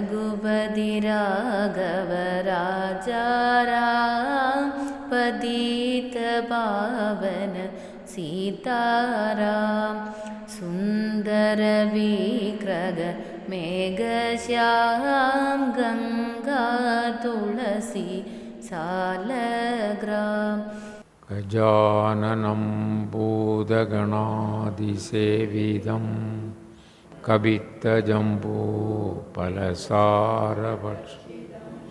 रघुपति राघव राजा राम पतित पावन सीताराम सुंदर विग्रह मेघश्याम गंगा तुलसी सालग्राम गजाननं भूतगणादिसेवितं कपित्थजम्बूफलसारभक्षितम्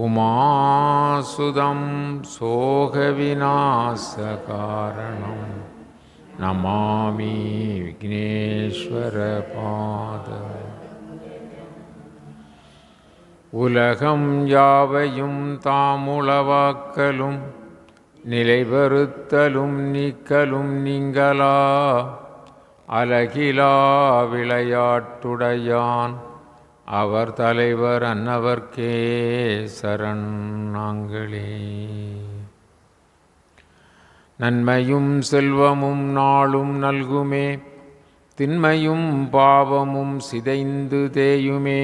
उमासुतं शोकविनाशकारणं नमामि विघ्नेश्वरपादम् உலகம் யாவையும் தாமுளவாக்கலும் நிலைவருத்தலும் நீக்கலும் நீங்களா அலகிலா விளையாட்டுடையான் அவர் தலைவர் அன்னவர்க்கே சரண் நாங்களே. நன்மையும் செல்வமும் நாளும் நல்குமே, திண்மையும் பாவமும் சிதைந்து தேயுமே,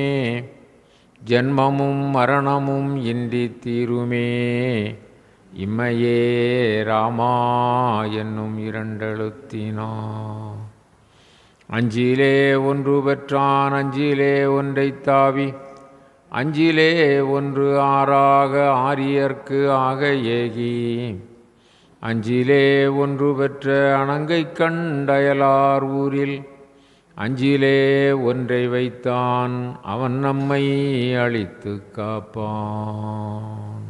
ஜன்மமும் மரணமும் இன்றி தீருமே, இம்மையே ராமா என்னும் இரண்டெழுத்தினா. அஞ்சிலே ஒன்று பெற்றான் அஞ்சிலே ஒன்றை தாவி, அஞ்சிலே ஒன்று ஆறாக ஆரியர்க்கு ஆக ஏகி, அஞ்சிலே ஒன்று பெற்ற அணங்கை கண்டயலார் ஊரில், அஞ்சிலே ஒன்றை வைத்தான் அவன் நம்மை அழித்து காப்பான்.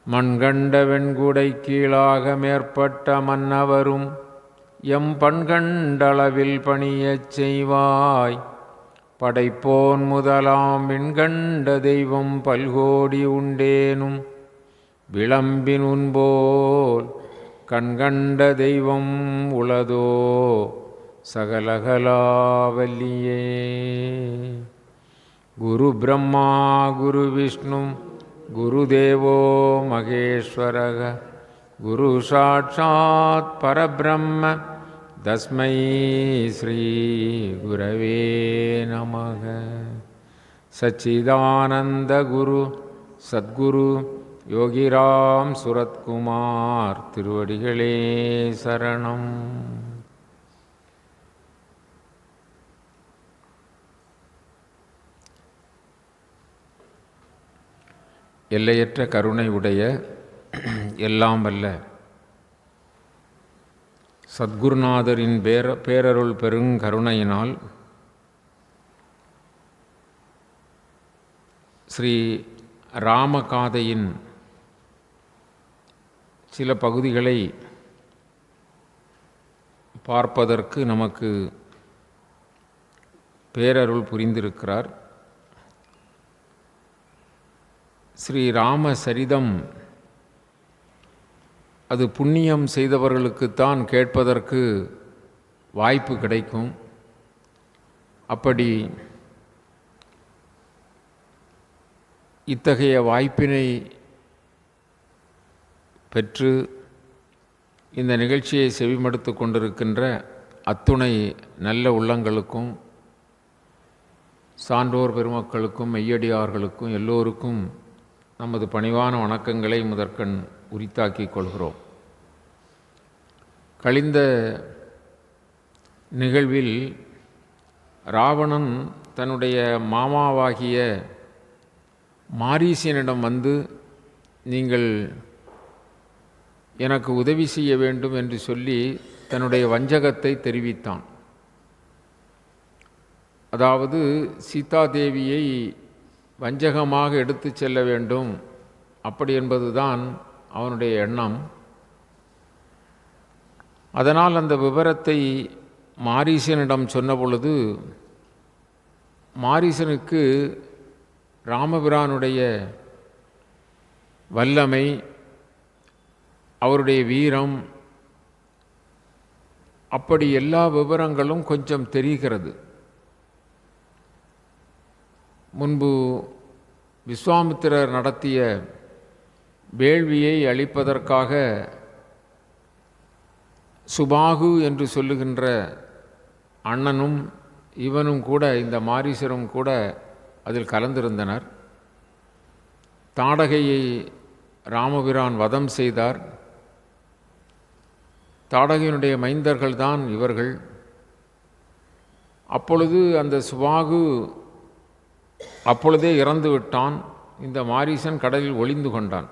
மண்கண்ட வெண்குடை கீழாக மேற்பட்ட மன்னவரும் எம் பண்கண்டளவில் பணியச் செய்வாய். படைப்போன் முதலாம் விண்கண்ட தெய்வம் பல்கோடி உண்டேனும் விளம்பின் உன்போல் கண்கண்ட தெய்வம் உளதோ சகலகலாவல்லியே. குரு பிரம்மா குரு விஷ்ணு குருதேவோ மகேஸ்வரக குரு சாட்சாத் பரபிரம்ம தஸ்மை ஸ்ரீ குரவே நமக. சச்சிதானந்த குரு சத்குரு யோகிராம் சுரத்குமார் திருவடிகளே சரணம். எல்லையற்ற கருணை உடைய எல்லாம் வல்ல சத்குருநாதரின் பேரருள் பெருங்கருணையினால் ஸ்ரீ ராமகாதையின் சில பகுதிகளை பார்ப்பதற்கு நமக்கு பேரருள் புரிந்திருக்கிறார். ஸ்ரீ ராம சரிதம் அது புண்ணியம் செய்தவர்களுக்குத்தான் கேட்பதற்கு வாய்ப்பு கிடைக்கும். அப்படி இத்தகைய வாய்ப்பினை பெற்று இந்த நிகழ்ச்சியை செவிமடுத்து கொண்டிருக்கின்ற அத்துணை நல்ல உள்ளங்களுக்கும் சான்றோர் பெருமக்களுக்கும் மெய்யடியார்களுக்கும் எல்லோருக்கும் நமது பணிவான வணக்கங்களை முதற்கண் உரித்தாக்கிக் கொள்கிறோம். கழிந்த நிகழ்வில் ராவணன் தன்னுடைய மாமாவாகிய மாரீசனிடம் வந்து நீங்கள் எனக்கு உதவி செய்ய வேண்டும் என்று சொல்லி தன்னுடைய வஞ்சகத்தை தெரிவித்தான். அதாவது சீதாதேவியை வஞ்சகமாக எடுத்து செல்ல வேண்டும் அப்படி என்பதுதான் அவனுடைய எண்ணம். அதனால் அந்த விவரத்தை மாரீசனிடம் சொன்ன பொழுது மாரீசனுக்கு ராமபிரானுடைய வல்லமை, அவருடைய வீரம், அப்படி எல்லா விவரங்களும் கொஞ்சம் தெரிகிறது. முன்பு விஸ்வாமித்திரர் நடத்திய வேள்வியை அழிப்பதற்காக சுபாகு என்று சொல்லுகின்ற அண்ணனும் இவனும் கூட, இந்த மாரீசரும் கூட அதில் கலந்திருந்தனர். தாடகையை ராமபிரான் வதம் செய்தார். தாடகையினுடைய மைந்தர்கள்தான் இவர்கள். அப்பொழுது அந்த சுபாகு அப்பொழுதே இறந்து விட்டான். இந்த மாரீசன் கடலில் ஒளிந்து கொண்டான்.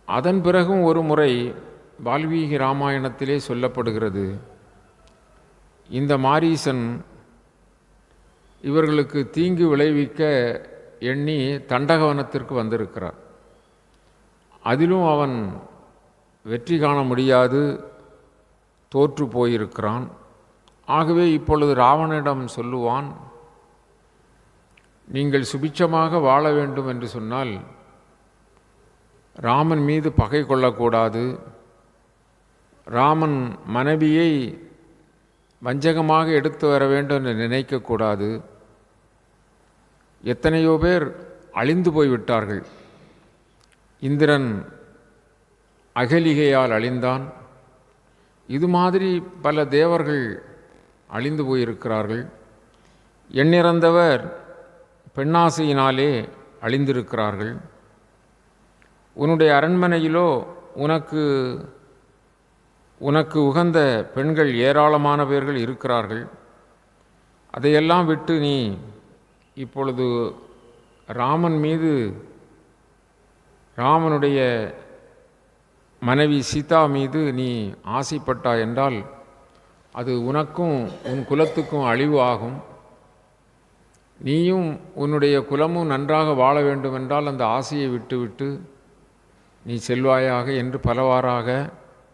அதன் பிறகும் ஒரு முறை வால்மீகி ராமாயணத்திலே சொல்லப்படுகிறது, இந்த மாரீசன் இவர்களுக்கு தீங்கு விளைவிக்க எண்ணி தண்டகவனத்திற்கு வந்திருக்கிறார். அதிலும் அவன் வெற்றி காண முடியாது, தோற்று போயிருக்கிறான். ஆகவே இப்பொழுது ராவணனிடம் சொல்லுவான், நீங்கள் சுபிட்சமாக வாழ வேண்டும் என்று சொன்னால் ராமன் மீது பகை கொள்ளக்கூடாது, ராமன் மனைவியை வஞ்சகமாக எடுத்து வர வேண்டும் என்று நினைக்கக்கூடாது. எத்தனையோ பேர் அழிந்து போய்விட்டார்கள். இந்திரன் அகலிகையால் அழிந்தான். இது மாதிரி பல தேவர்கள் அழிந்து போயிருக்கிறார்கள். எண்ணிறந்தவர் பெண்ணாசையினாலே அழிந்திருக்கிறார்கள். உன்னுடைய அரண்மனையிலோ உனக்கு உகந்த பெண்கள் ஏராளமான பேர்கள் இருக்கிறார்கள். அதையெல்லாம் விட்டு நீ இப்பொழுது ராமன் மீது, ராமனுடைய மனைவி சீதா மீது நீ ஆசைப்பட்டாய் என்றால் அது உனக்கும் உன் குலத்துக்கும் அழிவு ஆகும். நீயும் உன்னுடைய குலமும் நன்றாக வாழ வேண்டுமென்றால் அந்த ஆசையை விட்டுவிட்டு நீ செல்வாயாக என்று பலவாறாக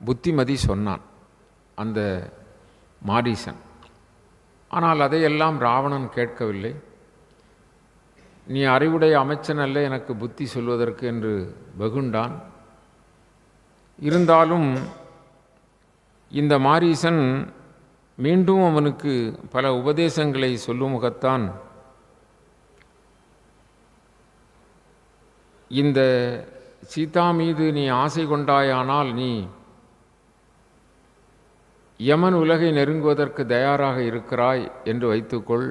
புத்திமதி சொன்னான் அந்த மாரீசன். ஆனால் அதையெல்லாம் ராவணன் கேட்கவில்லை. நீ அறிவுடைய அமைச்சன் அல்ல எனக்கு புத்தி சொல்வதற்கு என்று வெகுண்டான். இருந்தாலும் இந்த மாரீசன் மீண்டும் அவனுக்கு பல உபதேசங்களை சொல்லும் முகத்தான் இந்த சீதா மீது நீ ஆசை கொண்டாயானால் நீ யமன் உலகை நெருங்குவதற்கு தயாராக இருக்கிறாய் என்று வைத்துக்கொள்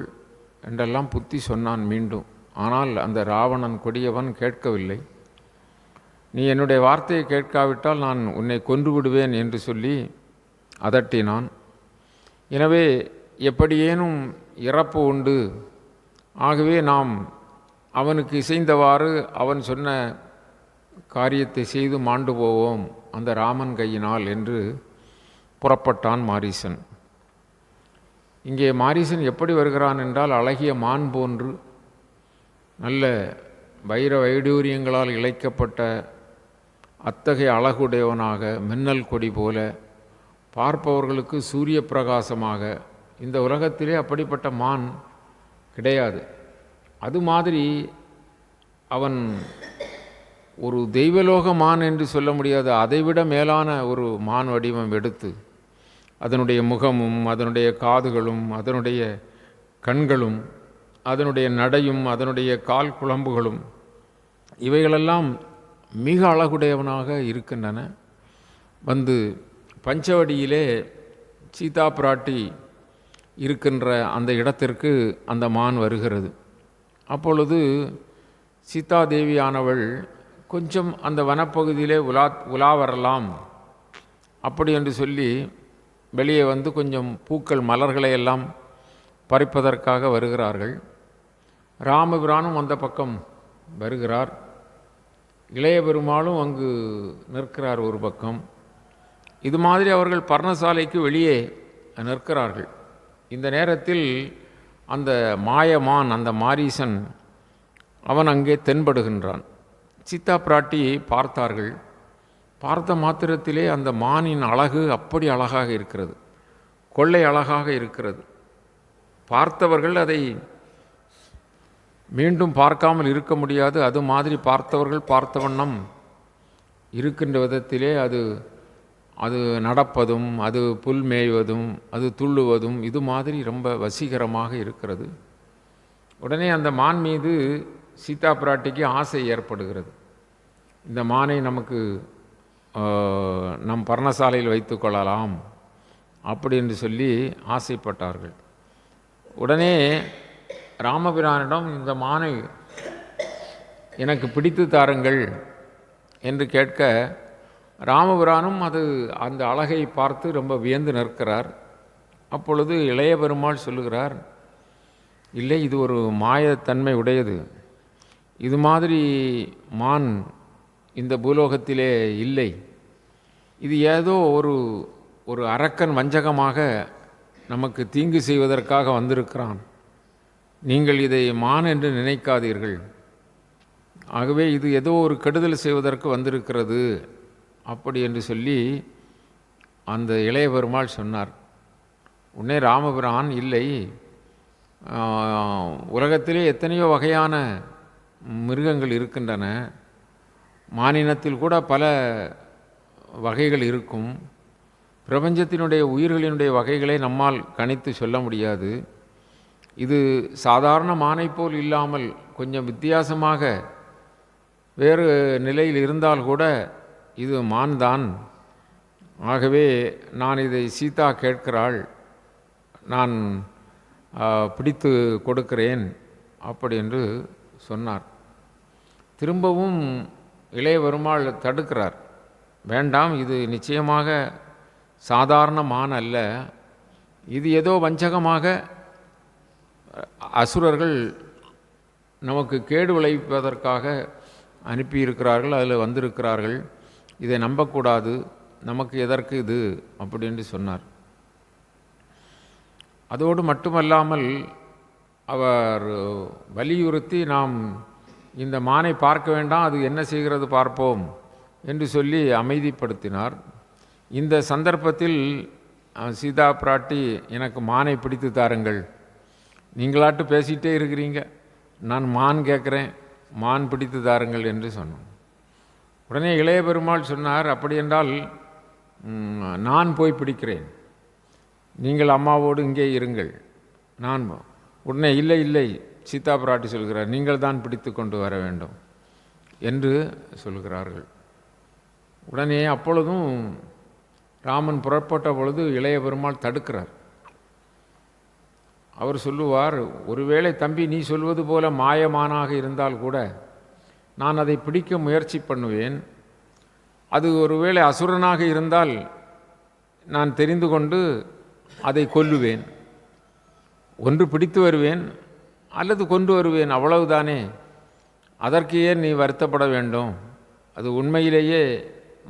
என்றெல்லாம் புத்தி சொன்னான் மீண்டும். ஆனால் அந்த ராவணன் கொடியவன் கேட்கவில்லை. நீ என்னுடைய வார்த்தையை கேட்காவிட்டால் நான் உன்னை கொன்று விடுவேன் என்று சொல்லி அதட்டினான். எனவே எப்படியேனும் இறப்பு உண்டு, ஆகவே நாம் அவனுக்கு இசைந்தவாறு அவன் சொன்ன காரியத்தை செய்து மாண்டு போவோம் அந்த ராமன் கையினால் என்று புறப்பட்டான் மாரீசன். இங்கே மாரீசன் எப்படி வருகிறான் என்றால் அழகிய மான் போன்று, நல்ல வைர வைடூரியங்களால் இழைக்கப்பட்ட அத்தகைய அழகுடையவனாக, மின்னல் கொடி போல, பார்ப்பவர்களுக்கு சூரிய பிரகாசமாக. இந்த உலகத்திலே அப்படிப்பட்ட மான் கிடையாது. அது மாதிரி அவன் ஒரு தெய்வலோக மான் என்று சொல்ல முடியாது, அதைவிட மேலான ஒரு மான் வடிவம் எடுத்து அதனுடைய முகமும் அதனுடைய காதுகளும் அதனுடைய கண்களும் அதனுடைய நடையும் அதனுடைய கால் குழம்புகளும் இவைகளெல்லாம் மிக அழகுடையவனாக இருக்கின்றன. வந்து பஞ்சவடியிலே சீதா பிராட்டி இருக்கின்ற அந்த இடத்திற்கு அந்த மான் வருகிறது. அப்பொழுது சீதாதேவியானவள் கொஞ்சம் அந்த வனப்பகுதியிலே உலா வரலாம் அப்படி என்று சொல்லி வெளியே வந்து கொஞ்சம் பூக்கள் மலர்களை எல்லாம் பறிப்பதற்காக வருகிறார்கள். ராமபிரானும் அந்த பக்கம் வருகிறார். இளைய பெருமாளும் அங்கு நிற்கிறார் ஒரு பக்கம். இது மாதிரி அவர்கள் பர்ணசாலைக்கு வெளியே நிற்கிறார்கள். இந்த நேரத்தில் அந்த மாயமான், அந்த மாரீசன், அவன் அங்கே தென்படுகின்றான். சீதா பிராட்டியை பார்த்தார்கள். பார்த்த மாத்திரத்திலே அந்த மானின் அழகு அப்படி அழகாக இருக்கிறது, கொள்ளை அழகாக இருக்கிறது. பார்த்தவர்கள் அதை மீண்டும் பார்க்காமல் இருக்க முடியாது. அது மாதிரி பார்த்தவர்கள் பார்த்த வண்ணம் இருக்கின்ற விதத்திலே அது நடப்பதும், அது புல் மேய்வதும், அது துள்ளுவதும், இது மாதிரி ரொம்ப வசீகரமாக இருக்கிறது. உடனே அந்த மான் மீது சீதா பிராட்டிக்கு ஆசை ஏற்படுகிறது. இந்த மானை நமக்கு நம் பர்ணசாலையில் வைத்து கொள்ளலாம் அப்படி என்று சொல்லி ஆசைப்பட்டார்கள். உடனே ராமபிரானிடம் இந்த மானை எனக்கு பிடித்து தாருங்கள் என்று கேட்க, ராமபிரானும் அந்த அழகை பார்த்து ரொம்ப வியந்து நிற்கிறார். அப்பொழுது இளைய பெருமாள் சொல்லுகிறார், இல்லை, இது ஒரு மாயத்தன்மை உடையது. இது மாதிரி மான் இந்த பூலோகத்திலே இல்லை. இது ஏதோ ஒரு அரக்கன் வஞ்சகமாக நமக்கு தீங்கு செய்வதற்காக வந்திருக்கிறான். நீங்கள் இதை மான் என்று நினைக்காதீர்கள். ஆகவே இது ஏதோ ஒரு கெடுதல் செய்வதற்கு வந்திருக்கிறது அப்படி என்று சொல்லி அந்த இளைய பெருமாள் சொன்னார். உடனே ராமபிரான், இல்லை, உலகத்திலே எத்தனையோ வகையான மிருகங்கள் இருக்கின்றன. மானினத்தில் கூட பல வகைகள் இருக்கும். பிரபஞ்சத்தினுடைய உயிர்களினுடைய வகைகளை நம்மால் கணித்து சொல்ல முடியாது. இது சாதாரண மானை போல் இல்லாமல் கொஞ்சம் வித்தியாசமாக வேறு நிலையில் இருந்தால் கூட இது மான் தான். ஆகவே நான் இதை சீதா கேட்கிறாள், நான் பிடித்து கொடுக்கிறேன் அப்படி என்று சொன்னார். திரும்பவும் இளைய பெருமாள் தடுக்கிறார். வேண்டாம், இது நிச்சயமாக சாதாரண மான் அல்ல. இது ஏதோ வஞ்சகமாக அசுரர்கள் நமக்கு கேடு விளைவிப்பதற்காக அனுப்பியிருக்கிறார்கள், அதில் வந்திருக்கிறார்கள். இதை நம்பக்கூடாது, நமக்கு எதற்கு இது அப்படின்னு சொன்னார். அதோடு மட்டுமல்லாமல் அவர் வலியுறுத்தி, நாம் இந்த மானை பார்க்க வேண்டாம், அது என்ன செய்கிறது பார்ப்போம் என்று சொல்லி அமைதிப்படுத்தினார். இந்த சந்தர்ப்பத்தில் சீதா பிராட்டி, எனக்கு மானை பிடித்து தாருங்கள், நீங்களாட்டு பேசிகிட்டே இருக்கிறீங்க, நான் மான் கேட்குறேன், மான் பிடித்து தாருங்கள் என்று சொன்னோம். உடனே இளைய பெருமாள் சொன்னார், அப்படி என்றால் நான் போய் பிடிக்கிறேன், நீங்கள் அம்மாவோடு இங்கே இருங்கள். நான் உடனே இல்லை இல்லை, சீதா பிராட்டி சொல்கிறார், நீங்கள் தான் பிடித்து கொண்டு வர வேண்டும் என்று சொல்கிறார்கள். உடனே அப்பொழுதும் ராமன் புறப்பட்ட பொழுது இளைய பெருமாள் தடுக்கிறார். அவர் சொல்லுவார், ஒருவேளை தம்பி நீ சொல்வது போல மாயமானாக இருந்தால் கூட நான் அதை பிடிக்க முயற்சி பண்ணுவேன். அது ஒருவேளை அசுரனாக இருந்தால் நான் தெரிந்து கொண்டு அதை கொல்லுவேன். ஒன்று பிடித்து வருவேன் அல்லது கொண்டு வருவேன், அவ்வளவுதானே. அதற்கு ஏன் நீ வருத்தப்பட வேண்டும்? அது உண்மையிலேயே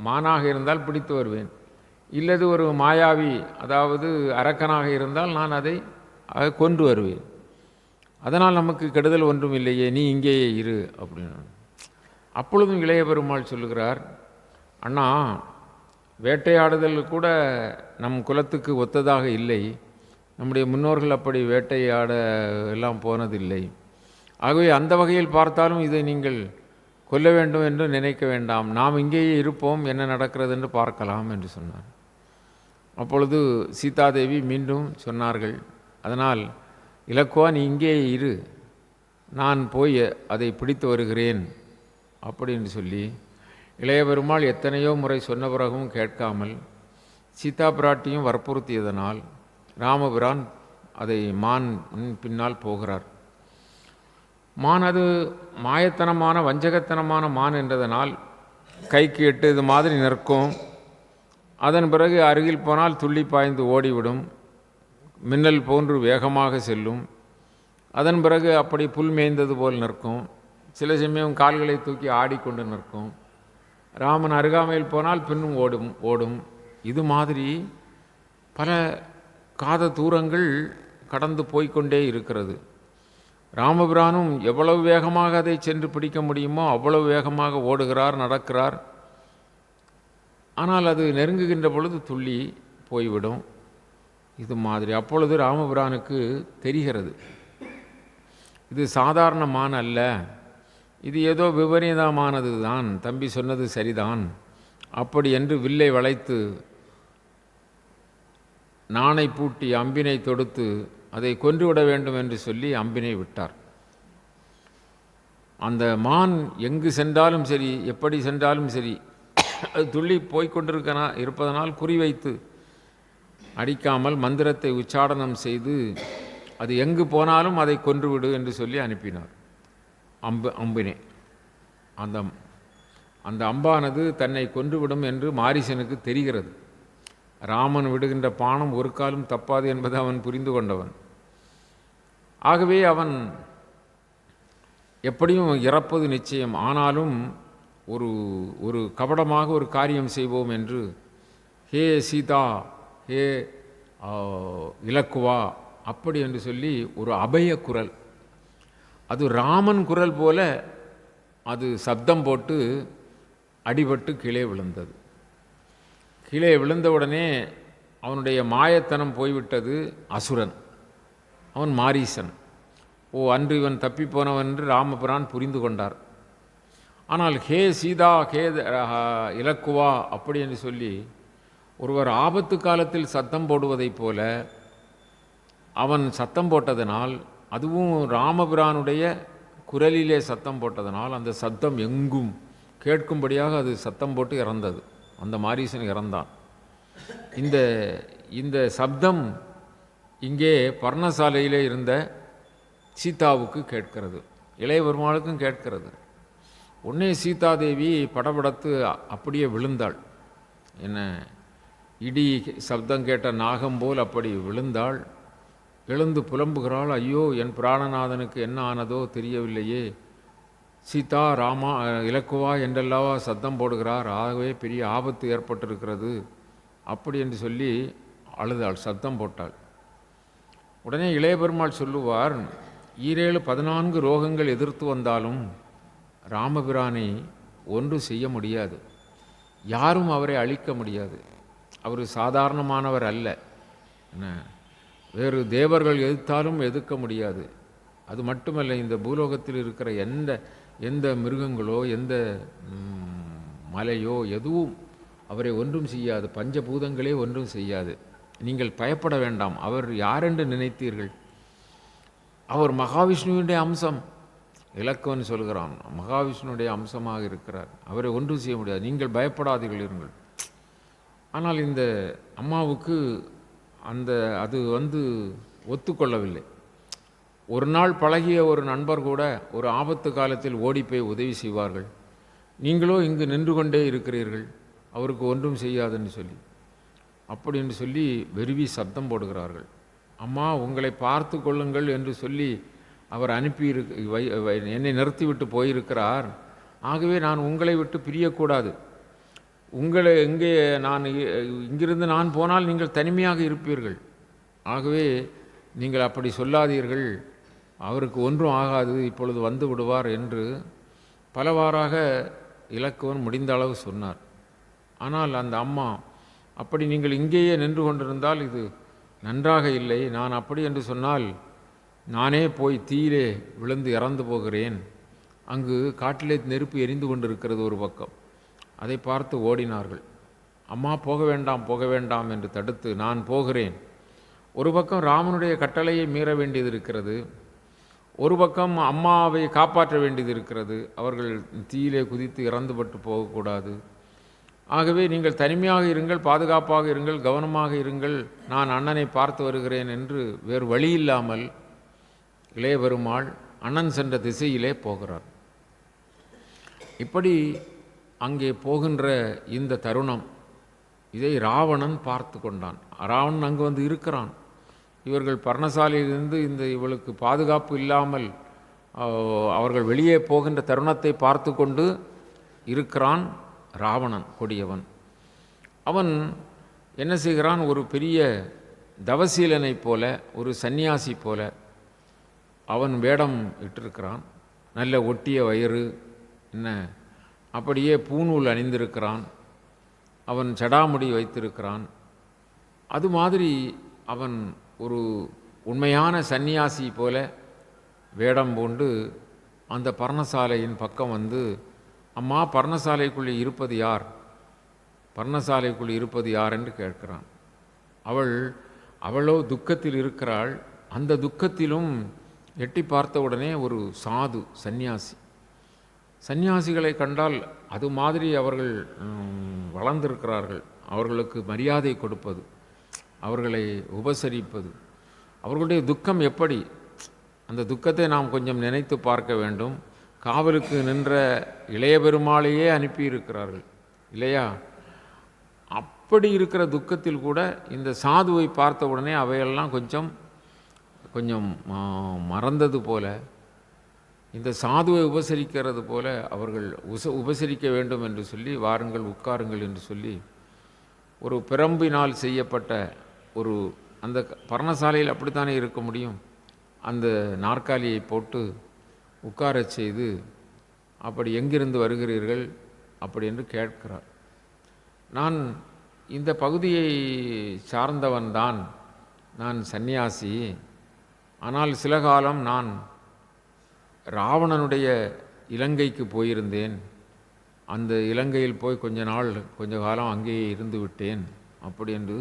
மானாக இருந்தால் பிடித்து வருவேன், இல்லது ஒரு மாயாவி, அதாவது அரக்கனாக இருந்தால் நான் அதை கொண்டு வருவேன். அதனால் நமக்கு கெடுதல் ஒன்றும் இல்லையே, நீ இங்கேயே இரு அப்படின்னு. அப்பொழுதும் இளைய பெருமாள் சொல்லுகிறார், அண்ணா, வேட்டையாடுதல் கூட நம் குலத்துக்கு ஒத்ததாக இல்லை. நம்முடைய முன்னோர்கள் அப்படி வேட்டையாட எல்லாம் போனதில்லை. ஆகவே அந்த வகையில் பார்த்தாலும் இதை நீங்கள் கொல்ல வேண்டும் என்று நினைக்க வேண்டாம், நாம் இங்கேயே இருப்போம், என்ன நடக்கிறது என்று பார்க்கலாம் என்று சொன்னார். அப்பொழுது சீதாதேவி மீண்டும் சொன்னார்கள், அதனால் இலக்குவா நீ இங்கே இரு, நான் போய் அதை பிடித்து வருகிறேன் அப்படின்னு சொல்லி இளைய பெருமாள் எத்தனையோ முறை சொன்ன பிறகும் கேட்காமல் சீதா பிராட்டியும் வற்புறுத்தியதனால் ராமபிரான் அதை மான் பின்னால் போகிறார். மான் அது மாயத்தனமான வஞ்சகத்தனமான மான் என்றதனால் கைக்கு எட்டு இது மாதிரி நிற்கும். அதன் பிறகு அருகில் போனால் துள்ளி பாய்ந்து ஓடிவிடும், மின்னல் போன்று வேகமாக செல்லும். அதன் பிறகு அப்படி புல் மேய்ந்தது போல் நிற்கும். சில சமயம் கால்களை தூக்கி ஆடிக்கொண்டு நிற்கும். ராமன் அருகாமையில் போனால் பின்னும் ஓடும். இது மாதிரி பல காத தூரங்கள் கடந்து போய்கொண்டே இருக்கிறது. ராமபிரானும் எவ்வளவு வேகமாக அதை சென்று பிடிக்க முடியுமோ அவ்வளவு வேகமாக ஓடுகிறார், நடக்கிறார். ஆனால் அது நெருங்குகின்ற பொழுது துள்ளி போய்விடும். இது மாதிரி அப்பொழுது ராமபிரானுக்கு தெரிகிறது, இது சாதாரண மான் அல்ல, இது ஏதோ விபரீதமானது தான், தம்பி சொன்னது சரிதான் அப்படி என்று வில்லை வளைத்து நாணை பூட்டி அம்பினை தொடுத்து அதை கொன்றுவிட வேண்டும் என்று சொல்லி அம்பினை விட்டார். அந்த மான் எங்கு சென்றாலும் சரி, எப்படி சென்றாலும் சரி, அது துள்ளி போய்கொண்டிருப்பதனால் குறிவைத்து அடிக்காமல் மந்திரத்தை உச்சாடனம் செய்து அது எங்கு போனாலும் அதை கொன்றுவிடு என்று சொல்லி அனுப்பினார். அம்பினே அந்த அந்த அம்பானது தன்னை கொன்றுவிடும் என்று மாரீசனுக்கு தெரிகிறது. ராமன் விடுகின்ற பானம் ஒரு காலும் தப்பாது என்பதை அவன் புரிந்து கொண்டவன். ஆகவே அவன் எப்படியும் இறப்பது நிச்சயம், ஆனாலும் ஒரு ஒரு கபடமாக ஒரு காரியம் செய்வோம் என்று, ஹே சீதா, ஹே இலக்குவா அப்படி என்று சொல்லி ஒரு அபய குரல், அது ராமன் குரல் போல அது சப்தம் போட்டு அடிபட்டு கீழே விழுந்தது. கீழே விழுந்தவுடனே அவனுடைய மாயத்தனம் போய்விட்டது. அசுரன் அவன் மாரீசன். அன்று இவன் தப்பிப்போனவன் என்று ராமபிரான் புரிந்து கொண்டார். ஆனால் ஹே சீதா, ஹே இலக்குவா அப்படி என்று சொல்லி ஒருவர் ஆபத்து காலத்தில் சத்தம் போடுவதைப் போல அவன் சத்தம் போட்டதனால், அதுவும் ராமபிரானுடைய குரலிலே சத்தம் போட்டதனால் அந்த சத்தம் எங்கும் கேட்கும்படியாக அது சத்தம் போட்டு இறந்தது. அந்த மாரீசன் இறந்தான். இந்த சப்தம் இங்கே பர்ணசாலையிலே இருந்த சீதாவுக்கு கேட்கிறது, இளைய பெருமாளுக்கும் கேட்கிறது. உடனே சீதாதேவி படபடத்து அப்படியே விழுந்தாள். என்ன இடி சப்தம் கேட்ட நாகம் போல் அப்படி விழுந்தாள். எழுந்து புலம்புகிறாள். ஐயோ, என் பிராணநாதனுக்கு என்ன ஆனதோ தெரியவில்லையே. சீதா, ராமா, இலக்குவா என்றல்லவா சத்தம் போடுகிறார், ஆகவே பெரிய ஆபத்து ஏற்பட்டிருக்கிறது அப்படி என்று சொல்லி அழுதாள், சத்தம் போட்டாள். உடனே இளைய பெருமாள் சொல்லுவார், 14 ரோகங்கள் எதிர்த்து வந்தாலும் ராமபிரானை ஒன்று செய்ய முடியாது, யாரும் அவரை அழிக்க முடியாது. அவர் சாதாரணமானவர் அல்ல. என்ன, வேறு தேவர்கள் எதிர்த்தாலும் எதிர்க்க முடியாது. அது மட்டுமல்ல, இந்த பூலோகத்தில் இருக்கிற எந்த மிருகங்களோ எந்த மலையோ எதுவும் அவரை ஒன்றும் செய்யாது. பஞ்சபூதங்களே ஒன்றும் செய்யாது. நீங்கள் பயப்பட வேண்டாம். அவர் யாரென்று நினைத்தீர்கள்? அவர் மகாவிஷ்ணுவினுடைய அம்சம். இலக்குவன் சொல்கிறான், மகாவிஷ்ணுடைய அம்சமாக இருக்கிறார், அவரை ஒன்றும் செய்ய முடியாது, நீங்கள் பயப்படாதீர்கள் இருங்கள். ஆனால் இந்த அம்மாவுக்கு அது ஒத்துக்கொள்ளவில்லை. ஒரு நாள் பழகிய ஒரு நண்பர் கூட ஒரு ஆபத்து காலத்தில் ஓடிப்போய் உதவி செய்வார்கள். நீங்களோ இங்கு நின்று கொண்டே இருக்கிறீர்கள், அவருக்கு ஒன்றும் செய்யாதுன்னு சொல்லி அப்படின்னு சொல்லி வெறுவி சப்தம் போடுகிறார்கள். அம்மா, உங்களை பார்த்து கொள்ளுங்கள் என்று சொல்லி அவர் அனுப்பி என்னை நிறுத்திவிட்டு போயிருக்கிறார். ஆகவே நான் உங்களை விட்டு பிரியக்கூடாது. இங்கிருந்து நான் போனால் நீங்கள் தனிமையாக இருப்பீர்கள். ஆகவே நீங்கள் அப்படி சொல்லாதீர்கள், அவருக்கு ஒன்றும் ஆகாது, இப்பொழுது வந்து விடுவார் என்று பலவாறாக இலக்குவன் முடிந்த அளவு சொன்னார். ஆனால் அந்த அம்மா, அப்படி நீங்கள் இங்கேயே நின்று கொண்டிருந்தால் இது நன்றாக இல்லை, நான் அப்படி என்று சொன்னால் நானே போய் தீயிலே விழுந்து இறந்து போகிறேன், அங்கு காட்டிலே நெருப்பு எரிந்து கொண்டிருக்கிறது ஒரு பக்கம். அதை பார்த்து ஓடினார்கள். அம்மா, போக வேண்டாம் போக வேண்டாம் என்று தடுத்து, நான் போகிறேன். ஒரு பக்கம் ராமனுடைய கட்டளையை மீற வேண்டியது இருக்கிறது, ஒரு பக்கம் அம்மாவை காப்பாற்ற வேண்டியது இருக்கிறது. அவர்கள் தீயிலே குதித்து இறந்துபட்டு போகக்கூடாது. ஆகவே நீங்கள் தனிமையாக இருங்கள், பாதுகாப்பாக இருங்கள், கவனமாக இருங்கள், நான் அண்ணனை பார்த்து வருகிறேன் என்று வேறு வழி இல்லாமல் இளைய பெருமாள் அண்ணன் சென்ற திசையிலே போகிறார். இப்படி அங்கே போகின்ற இந்த தருணம், இதை ராவணன் பார்த்து கொண்டான். ராவணன் அங்கு வந்து இருக்கிறான். இவர்கள் பர்ணசாலையிலிருந்து இவளுக்கு பாதுகாப்பு இல்லாமல் அவர்கள் வெளியே போகின்ற தருணத்தை பார்த்து கொண்டு இருக்கிறான் ராவணன், கொடியவன். அவன் என்ன செய்கிறான், ஒரு பெரிய தவசீலனை போல, ஒரு சந்நியாசி போல அவன் வேடம் இட்டிருக்கிறான். நல்ல ஒட்டிய வயிறு, என்ன அப்படியே பூநூல் அணிந்திருக்கிறான். அவன் சடாமுடி வைத்திருக்கிறான். அது மாதிரி அவன் ஒரு உண்மையான சந்நியாசி போல வேடம் பூண்டு அந்த பர்ணசாலையின் பக்கம் வந்து, அம்மா, பர்ணசாலைக்குள்ளே இருப்பது யார், பர்ணசாலைக்குள்ளே இருப்பது யார் என்று கேட்கிறான். அவளோ துக்கத்தில் இருக்கிறாள். அந்த துக்கத்திலும் எட்டி பார்த்தவுடனே ஒரு சாது சந்நியாசி, சந்நியாசிகளை கண்டால் அது மாதிரி அவர்கள் வளர்ந்திருக்கிறார்கள், அவர்களுக்கு மரியாதை கொடுப்பது, அவர்களை உபசரிப்பது. அவர்களுடைய துக்கம் எப்படி, அந்த துக்கத்தை நாம் கொஞ்சம் நினைத்து பார்க்க வேண்டும். காவலுக்கு நின்ற இளைய பெருமாளையே அனுப்பியிருக்கிறார்கள் இல்லையா? அப்படி இருக்கிற துக்கத்தில் கூட இந்த சாதுவை பார்த்த உடனே அவையெல்லாம் கொஞ்சம் கொஞ்சம் மறந்தது போல, இந்த சாதுவை உபசரிக்கிறது போல அவர்கள் உபசரிக்க வேண்டும் என்று சொல்லி, வாருங்கள் உட்காருங்கள் என்று சொல்லி ஒரு பிரம்பினால் செய்யப்பட்ட ஒரு, அந்த பர்ணசாலையில் அப்படித்தானே இருக்க முடியும், அந்த நாற்காலியை போட்டு உட்காரச் செய்து, அப்படி எங்கிருந்து வருகிறீர்கள் அப்படி என்று கேட்கிறார். நான் இந்த பகுதியை சார்ந்தவன்தான், நான் சந்நியாசி, ஆனால் சில காலம் நான் ராவணனுடைய இலங்கைக்கு போயிருந்தேன், அந்த இலங்கையில் போய் கொஞ்ச காலம் அங்கேயே இருந்து விட்டேன் அப்படி என்று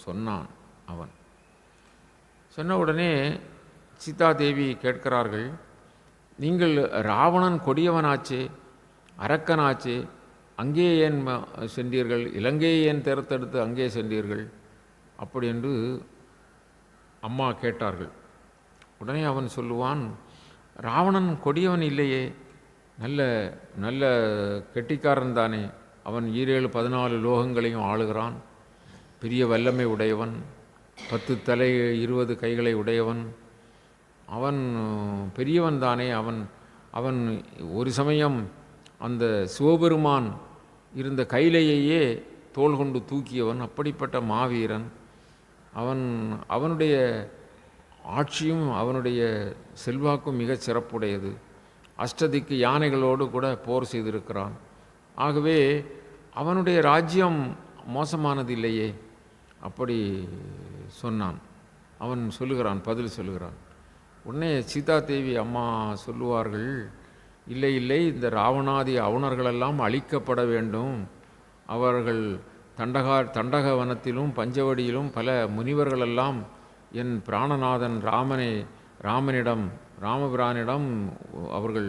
சொன்னான். அவன் சொன்ன உடனே சீதாதேவி கேட்கிறார்கள், நீங்கள் ராவணன் கொடியவனாச்சே, அரக்கனாச்சே, அங்கே ஏன் சென்றீர்கள், இலங்கையை ஏன் தேர்ந்தெடுத்து அங்கே சென்றீர்கள் அப்படி என்று அம்மா கேட்டார்கள். உடனே அவன் சொல்லுவான், ராவணன் கொடியவன் இல்லையே, நல்ல நல்ல கெட்டிக்காரன் தானே, அவன் 7-14 லோகங்களையும் ஆளுகிறான், பெரிய வல்லமை உடையவன், 10 தலை 20 கைகளை உடையவன், அவன் பெரியவன் தானே. அவன் ஒரு சமயம் அந்த சிவபெருமான் இருந்த கைலையையே தோள் கொண்டு தூக்கியவன், அப்படிப்பட்ட மாவீரன் அவனுடைய ஆட்சியும் அவனுடைய செல்வாக்கும் மிகச் சிறப்புடையது. அஷ்டதிக்கு யானைகளோடு கூட போர் செய்திருக்கிறான். ஆகவே அவனுடைய ராஜ்யம் மோசமானது இல்லையே அப்படி சொன்னான். அவன் சொல்லுகிறான், பதில் சொல்லுகிறான். உடனே சீதாதேவி அம்மா சொல்லுவார்கள், இல்லை இல்லை, இந்த ராவணாதி அவுணர்களெல்லாம் அழிக்கப்பட வேண்டும். அவர்கள் தண்டகவனத்திலும் பஞ்சவடியிலும் பல முனிவர்களெல்லாம் என் பிராணநாதன் ராமபிரானிடம் அவர்கள்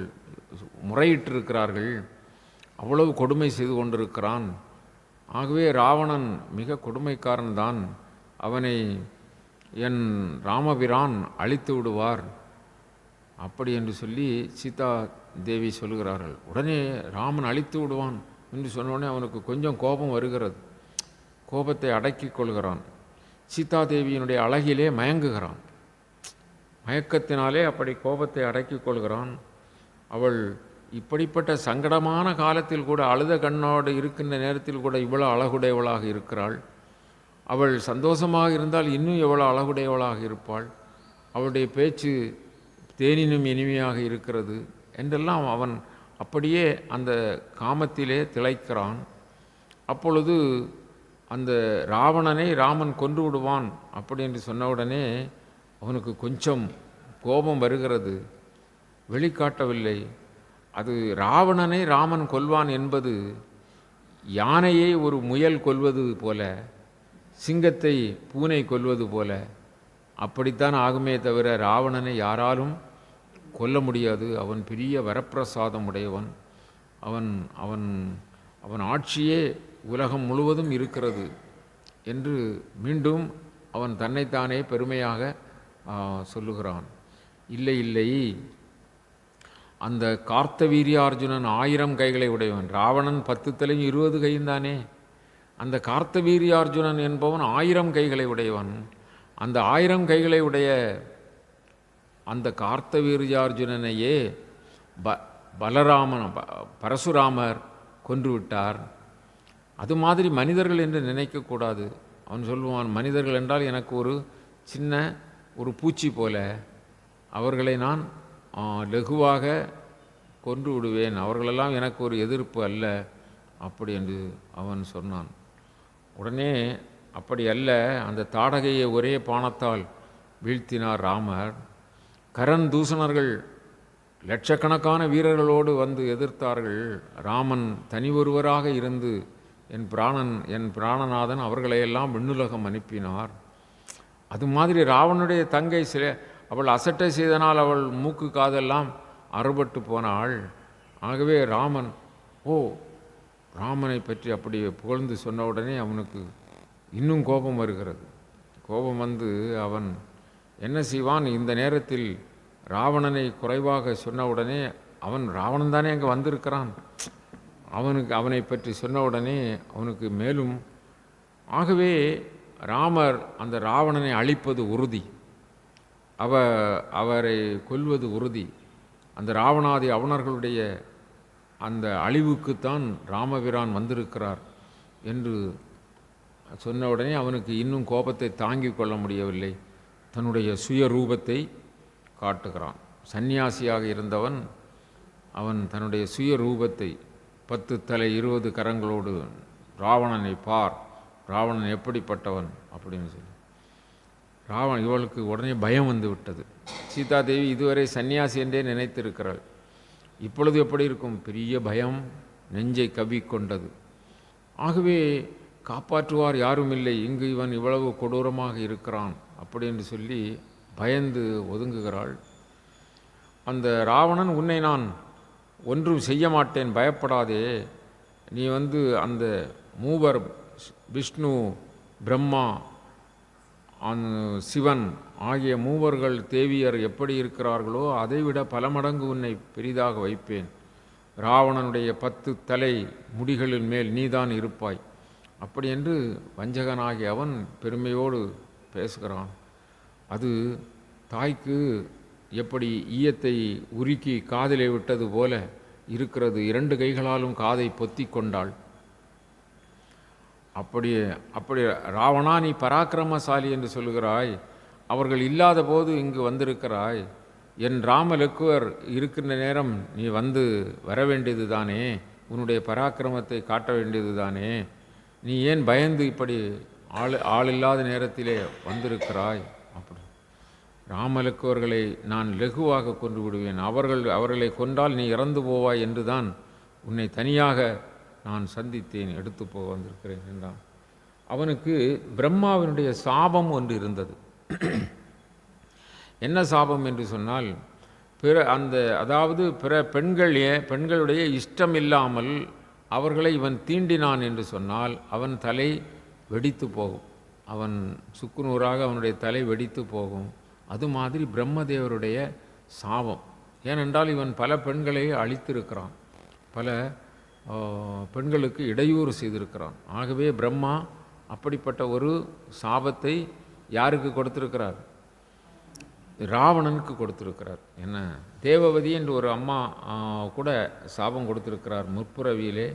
முறையிட்டிருக்கிறார்கள், அவ்வளவு கொடுமை செய்து கொண்டிருக்கிறான். ஆகவே ராவணன் மிக கொடுமைக்காரன்தான், அவனை என் ராமபிரான் அழித்து விடுவார் அப்படி என்று சொல்லி சீதா தேவி சொல்கிறார்கள். உடனே ராமன் அழித்து விடுவான் என்று சொன்னோடனே அவனுக்கு கொஞ்சம் கோபம் வருகிறது. கோபத்தை அடக்கிக் கொள்கிறான். சீதாதேவியினுடைய அழகிலே மயங்குகிறான். மயக்கத்தினாலே அப்படி கோபத்தை அடக்கிக் கொள்கிறான். அவள் இப்படிப்பட்ட சங்கடமான காலத்தில் கூட, அழுத கண்ணோடு இருக்கின்ற நேரத்தில் கூட இவ்வளோ அழகுடையவளாக இருக்கிறாள். அவள் சந்தோஷமாக இருந்தால் இன்னும் எவ்வளோ அழகுடையவளாக இருப்பாள். அவளுடைய பேச்சு தேனினும் இனிமையாக இருக்கிறது என்றெல்லாம் அவன் அப்படியே அந்த காமத்திலே திளைக்கிறான். அப்பொழுது அந்த ராவணனை ராமன் கொன்று விடுவான் அப்படி என்று சொன்னவுடனே அவனுக்கு கொஞ்சம் கோபம் வருகிறது. வெளிக்காட்டவில்லை. அது ராவணனை ராமன் கொல்வான் என்பது யானையை ஒரு முயல் கொல்வது போல, சிங்கத்தை பூனை கொல்வது போல அப்படித்தான் ஆகுமே தவிர ராவணனை யாராலும் கொல்ல முடியாது. அவன் பெரிய வரப்பிரசாதம் உடையவன். அவன் அவன் அவன் ஆட்சியே உலகம் முழுவதும் இருக்கிறது என்று மீண்டும் அவன் தன்னைத்தானே பெருமையாக சொல்லுகிறான். இல்லை இல்லை, அந்த கார்த்தவீரியார்ஜுனன் 1000 கைகளை உடையவன். ராவணன் 10 தலையும் 20 கையும் தானே. அந்த கார்த்தவீரியார்ஜுனன் என்பவன் 1000 கைகளை உடையவன். அந்த 1000 கைகளை உடைய அந்த கார்த்தவீரியார்ஜுனனையே பரசுராமர் கொன்றுவிட்டார். அது மாதிரி மனிதர்கள் என்று நினைக்கக்கூடாது. அவன் சொல்லுவான், மனிதர்கள் என்றால் எனக்கு ஒரு சின்ன ஒரு பூச்சி போல, அவர்களை நான் லகுவாக கொன்று விடுவேன், அவர்களெல்லாம் எனக்கு ஒரு எதிர்ப்பு அல்ல அப்படி என்று அவன் சொன்னான். உடனே அப்படி அல்ல, அந்த தாடகையை ஒரே பாணத்தால் வீழ்த்தினார் ராமர். கரண் தூஷணர்கள் லட்சக்கணக்கான வீரர்களோடு வந்து எதிர்த்தார்கள். ராமன் தனி ஒருவராக இருந்து என் பிராணநாதன் அவர்களையெல்லாம் விண்ணுலகம் அனுப்பினார். அது மாதிரி ராவனுடைய தங்கை அவள் அசட்டை செய்தனால் அவள் மூக்கு காதெல்லாம் அறுபட்டு போனாள். ஆகவே ராமனை பற்றி அப்படி புகழ்ந்து சொன்ன உடனே அவனுக்கு இன்னும் கோபம் வருகிறது. கோபம் வந்து அவன் என்ன செய்வான், இந்த நேரத்தில் ராவணனை குறைவாக சொன்ன உடனே, அவன் ராவணன் தானே அங்கே வந்திருக்கிறான், அவனை பற்றி சொன்ன உடனே அவனுக்கு மேலும், ஆகவே ராமர் அந்த ராவணனை அழிப்பது உறுதி, அவரை கொல்வது உறுதி, அந்த ராவணாதி அவணர்களுடைய அந்த அழிவுக்குத்தான் ராமபிரான் வந்திருக்கிறார் என்று சொன்ன உடனே அவனுக்கு இன்னும் கோபத்தை தாங்கிக் கொள்ள முடியவில்லை. தன்னுடைய சுய ரூபத்தை காட்டுகிறான். சந்நியாசியாக இருந்தவன் அவன் தன்னுடைய சுய ரூபத்தை 10 தலை 20 கரங்களோடு, ராவணனை பார், ராவணன் எப்படிப்பட்டவன் அப்படின்னு சொல்லி இவளுக்கு உடனே பயம் வந்து விட்டது. சீதாதேவி இதுவரை சன்னியாசி என்றே நினைத்திருக்கிறாள். இப்பொழுது எப்படி இருக்கும், பெரிய பயம் நெஞ்சை கவ்விக்கொண்டது. ஆகவே காப்பாற்றுவார் யாரும் இல்லை, இங்கு இவன் இவ்வளவு கொடூரமாக இருக்கிறான் அப்படி என்று சொல்லி பயந்து ஒதுங்குகிறாள். அந்த ராவணன், உன்னை நான் ஒன்றும் செய்ய மாட்டேன், பயப்படாதே, நீ அந்த மூவர் விஷ்ணு பிரம்மா சிவன் ஆகிய மூவர்கள் தேவியர் எப்படி இருக்கிறார்களோ அதைவிட பல மடங்கு உன்னை பெரிதாக வைப்பேன். ராவணனுடைய 10 தலை முடிகளின் மேல் நீதான் இருப்பாய் அப்படி என்று வஞ்சகனாகி அவன் பெருமையோடு பேசுகிறான். அது தாய்க்கு எப்படி ஈயத்தை உருக்கி காதிலே விட்டது போல இருக்கிறது. 2 கைகளாலும் காதை பொத்தி கொண்டாள். அப்படி ராவணா, நீ பராக்கிரமசாலி என்று சொல்கிறாய், அவர்கள் இல்லாத போது இங்கு வந்திருக்கிறாய், என் ராமலக்குவர் இருக்கின்ற நேரம் நீ வர வேண்டியது தானே, உன்னுடைய பராக்கிரமத்தை காட்ட வேண்டியது தானே, நீ ஏன் பயந்து இப்படி ஆளில்லாத நேரத்திலே வந்திருக்கிறாய்? அப்படி ராமலக்குவர்களை நான் லகுவாக கொன்று விடுவேன், அவர்களை கொன்றால் நீ இறந்து போவாய் என்று தான் உன்னை தனியாக நான் சந்தித்தேன், எடுத்து போக வந்திருக்கிறேன் என்றான். அவனுக்கு பிரம்மாவினுடைய சாபம் ஒன்று இருந்தது. என்ன சாபம் என்று சொன்னால், பிற பெண்களுடைய இஷ்டம் இல்லாமல் அவர்களை இவன் தீண்டினான் என்று சொன்னால் அவன் தலை வெடித்து போகும், அவன் சுக்குநூறாக அவனுடைய தலை வெடித்து போகும். அது மாதிரி பிரம்மதேவருடைய சாபம். ஏனென்றால் இவன் பல பெண்களை அழித்திருக்கிறான், பல பெண்களுக்கு இடையூறு செய்திருக்கிறான். ஆகவே பிரம்மா அப்படிப்பட்ட ஒரு சாபத்தை யாருக்கு கொடுத்திருக்கிறார்? ராவணனுக்கு கொடுத்திருக்கிறார். என்ன, தேவவதி என்று ஒரு அம்மா கூட சாபம் கொடுத்திருக்கிறார் முற்புறவியிலே.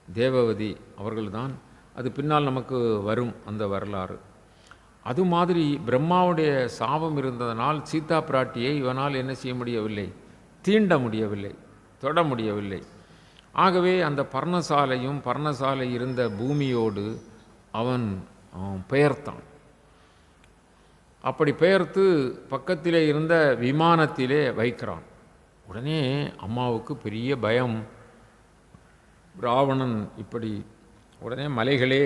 தேவவதி அவர்கள்தான். அது பின்னால் நமக்கு வரும் அந்த வரலாறு. அது மாதிரி பிரம்மாவுடைய சாபம் இருந்ததனால் சீதா பிராட்டியை இவனால் என்ன செய்ய முடியவில்லை, தீண்ட முடியவில்லை, தொட முடியவில்லை. ஆகவே அந்த பர்ணசாலை இருந்த பூமியோடு அவன் பெயர்த்தான். அப்படி பெயர்த்து பக்கத்திலே இருந்த விமானத்திலே வைக்கிறான். உடனே அம்மாவுக்கு பெரிய பயம். ராவணன் இப்படி உடனே மலைகளே